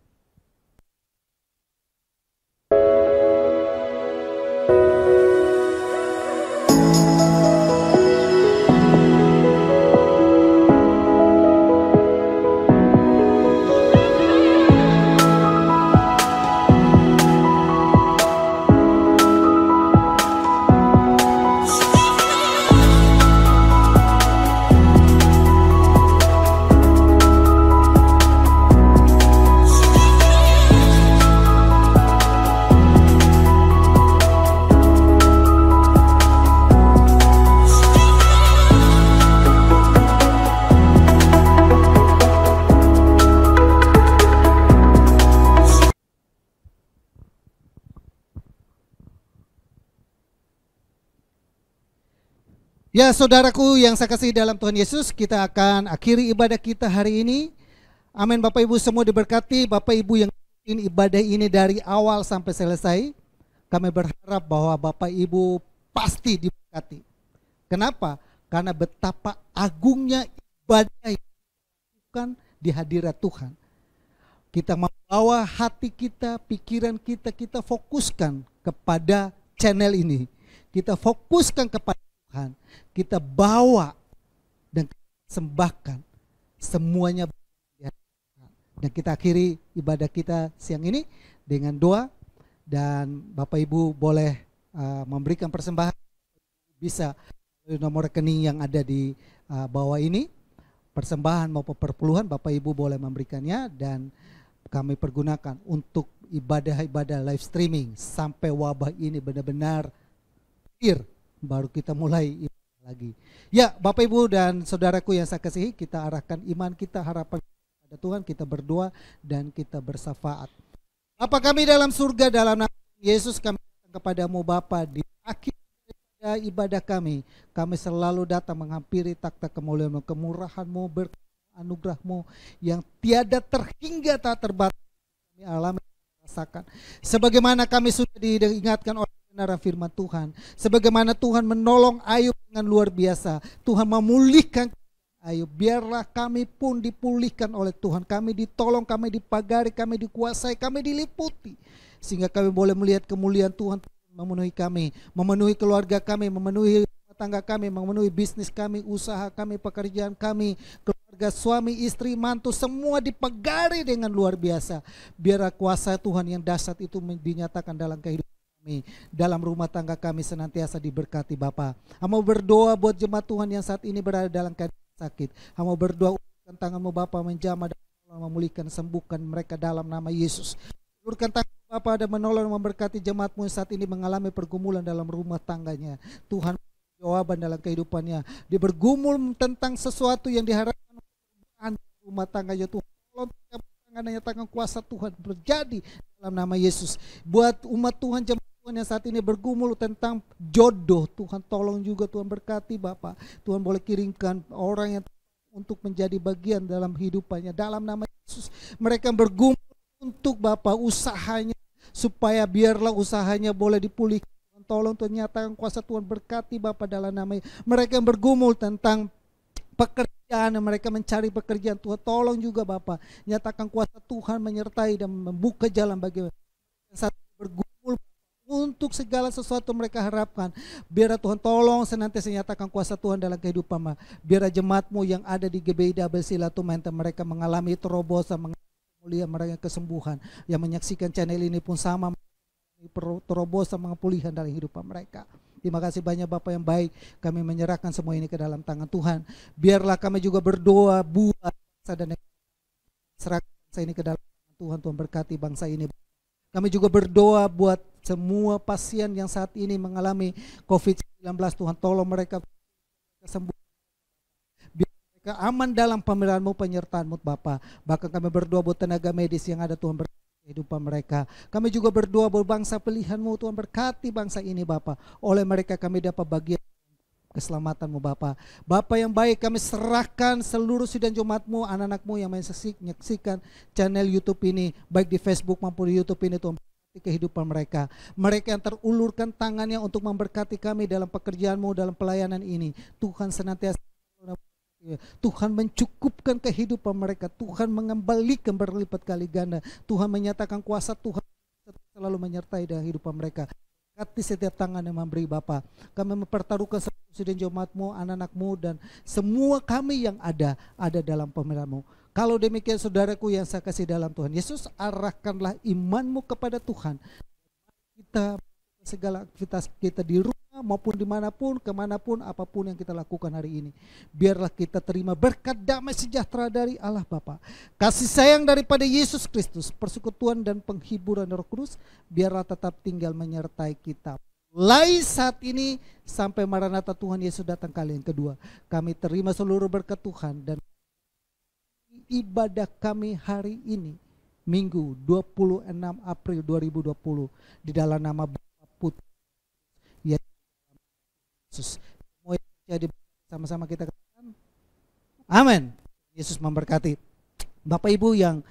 Ya saudaraku yang saya kasih dalam Tuhan Yesus, kita akan akhiri ibadah kita hari ini. Amin. Bapak Ibu semua diberkati, Bapak Ibu yang ibadah ini dari awal sampai selesai, kami berharap bahwa Bapak Ibu pasti diberkati. Kenapa? Karena betapa agungnya ibadah yang dilakukan di hadirat Tuhan. Kita membawa hati kita, pikiran kita, kita fokuskan kepada channel ini. Kita fokuskan kepada Tuhan. Kita bawa dan sembahkan semuanya. Dan kita akhiri ibadah kita siang ini dengan doa. Dan Bapak Ibu boleh memberikan persembahan. Bisa nomor rekening yang ada di bawah ini. Persembahan maupun perpuluhan Bapak Ibu boleh memberikannya. Dan kami pergunakan untuk ibadah-ibadah live streaming sampai wabah ini benar-benar akhir, baru kita mulai ibadah lagi. Ya, Bapak Ibu dan saudaraku yang saya kasihi, kita arahkan iman kita, harapan pada Tuhan, kita berdoa dan kita bersafaat. Bapa kami dalam surga, dalam nama Yesus kami datang kepadamu Bapa, di akhir ibadah kami selalu datang menghampiri takhta kemuliaan-Mu, kemurahan-Mu, berkat anugerah-Mu yang tiada terhingga tak terbatas kami alami rasakan. Sebagaimana kami sudah diingatkan oleh kebenaran firman Tuhan, sebagaimana Tuhan menolong Ayub dengan luar biasa, Tuhan memulihkan Ayub, biarlah kami pun dipulihkan oleh Tuhan, kami ditolong, kami dipagari, kami dikuasai, kami diliputi, sehingga kami boleh melihat kemuliaan Tuhan memenuhi kami, memenuhi keluarga kami, memenuhi tangga kami, memenuhi bisnis kami, usaha kami, pekerjaan kami, keluarga, suami, istri, mantu, semua dipagari dengan luar biasa. Biarlah kuasa Tuhan yang dahsyat itu dinyatakan dalam kehidupan kami, dalam rumah tangga kami senantiasa diberkati Bapa. Hamba berdoa buat jemaat Tuhan yang saat ini berada dalam keadaan sakit. Hamba berdoa ulurkan tangan-Mu Bapa, menjamah dan memulihkan, sembuhkan mereka dalam nama Yesus. Ulurkan tangan Bapa dan menolong memberkati jemaat-Mu yang saat ini mengalami pergumulan dalam rumah tangganya. Tuhan jawaban dalam kehidupannya, dia bergumul tentang sesuatu yang diharapkan rumah tangganya. Tuhan tolong nyatakan kuasa Tuhan berjadi dalam nama Yesus. Buat umat Tuhan, jemaat Tuhan yang saat ini bergumul tentang jodoh, Tuhan tolong juga, Tuhan berkati Bapak. Tuhan boleh kirimkan orang yang untuk menjadi bagian dalam hidupannya dalam nama Yesus. Mereka bergumul untuk Bapak usahanya, supaya biarlah usahanya boleh dipulihkan. Tolong Tuhan nyatakan kuasa Tuhan, berkati Bapak dalam nama. Mereka yang bergumul tentang pekerjaan, mereka mencari pekerjaan, Tuhan tolong juga Bapak, nyatakan kuasa Tuhan menyertai dan membuka jalan bagi mereka saat bergumul untuk segala sesuatu mereka harapkan. Biar Tuhan tolong senantiasa nyatakan kuasa Tuhan dalam kehidupan. Biar jemaat-Mu yang ada di GBI Double-C Latu Menteng, mereka mengalami terobosan, mengalami mereka kesembuhan. Yang menyaksikan channel ini pun sama, terobosan, pengampulian dalam kehidupan mereka. Terima kasih banyak Bapak yang baik, kami menyerahkan semua ini ke dalam tangan Tuhan. Biarlah kami juga berdoa buat bangsa dan serahkan bangsa ini ke dalam tangan Tuhan. Tuhan berkati bangsa ini. Kami juga berdoa buat semua pasien yang saat ini mengalami COVID-19. Tuhan tolong mereka sembuh, biar mereka aman dalam pemeliharaan-Mu, penyertaan-Mu Bapak. Bahkan kami berdoa buat tenaga medis yang ada, Tuhan berkati kehidupan mereka. Kami juga berdoa buat bangsa pilihan-Mu, Tuhan berkati bangsa ini Bapak. Oleh mereka kami dapat bagian keselamatan-Mu Bapak. Bapak yang baik, kami serahkan seluruh sidang jemaat-Mu, anak-anak-Mu yang menyaksikan channel YouTube ini, baik di Facebook maupun di YouTube ini, Tuhan berkati kehidupan mereka. Mereka yang terulurkan tangannya untuk memberkati kami dalam pekerjaan-Mu, dalam pelayanan ini, Tuhan senantiasa, Tuhan mencukupkan kehidupan mereka, Tuhan mengembalikan berlipat kali ganda. Tuhan menyatakan kuasa Tuhan selalu menyertai dalam kehidupan mereka. Berkati setiap tangan yang memberi Bapa. Kami mempertaruhkan seluruh sidang jemaat-Mu, anak-anak-Mu, dan semua kami yang ada dalam pemeliharaan-Mu. Kalau demikian saudaraku yang saya kasih dalam Tuhan Yesus, arahkanlah iman-Mu kepada Tuhan. Kita segala aktivitas kita di rumah maupun dimanapun, kemanapun, apapun yang kita lakukan hari ini, biarlah kita terima berkat damai sejahtera dari Allah Bapa, kasih sayang daripada Yesus Kristus, persekutuan dan penghiburan Roh Kudus, biarlah tetap tinggal menyertai kita mulai saat ini sampai Maranatha Tuhan Yesus datang kali yang kedua. Kami terima seluruh berkat Tuhan dan ibadah kami hari ini, Minggu 26 April 2020, di dalam nama Putra Yesus. Semua yang terjadi sama-sama kita katakan amin. Yesus memberkati. Bapak Ibu yang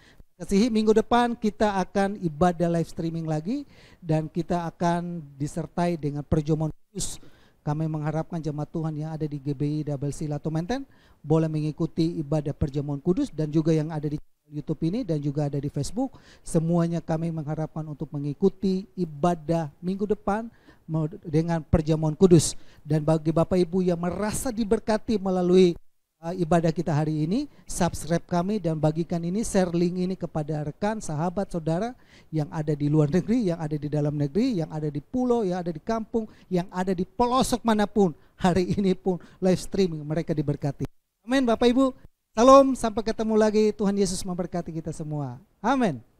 kasihi, minggu depan kita akan ibadah live streaming lagi dan kita akan disertai dengan perjamuan kudus. Kami mengharapkan jemaat Tuhan yang ada di GBI WC Lato Menten boleh mengikuti ibadah perjamuan kudus, dan juga yang ada di YouTube ini dan juga ada di Facebook. Semuanya kami mengharapkan untuk mengikuti ibadah minggu depan dengan perjamuan kudus. Dan bagi Bapak Ibu yang merasa diberkati melalui ibadah kita hari ini, subscribe kami dan bagikan ini, share link ini kepada rekan, sahabat, saudara yang ada di luar negeri, yang ada di dalam negeri, yang ada di pulau, yang ada di kampung, yang ada di pelosok manapun. Hari ini pun live streaming mereka diberkati. Amin Bapak Ibu. Salam, sampai ketemu lagi. Tuhan Yesus memberkati kita semua. Amin.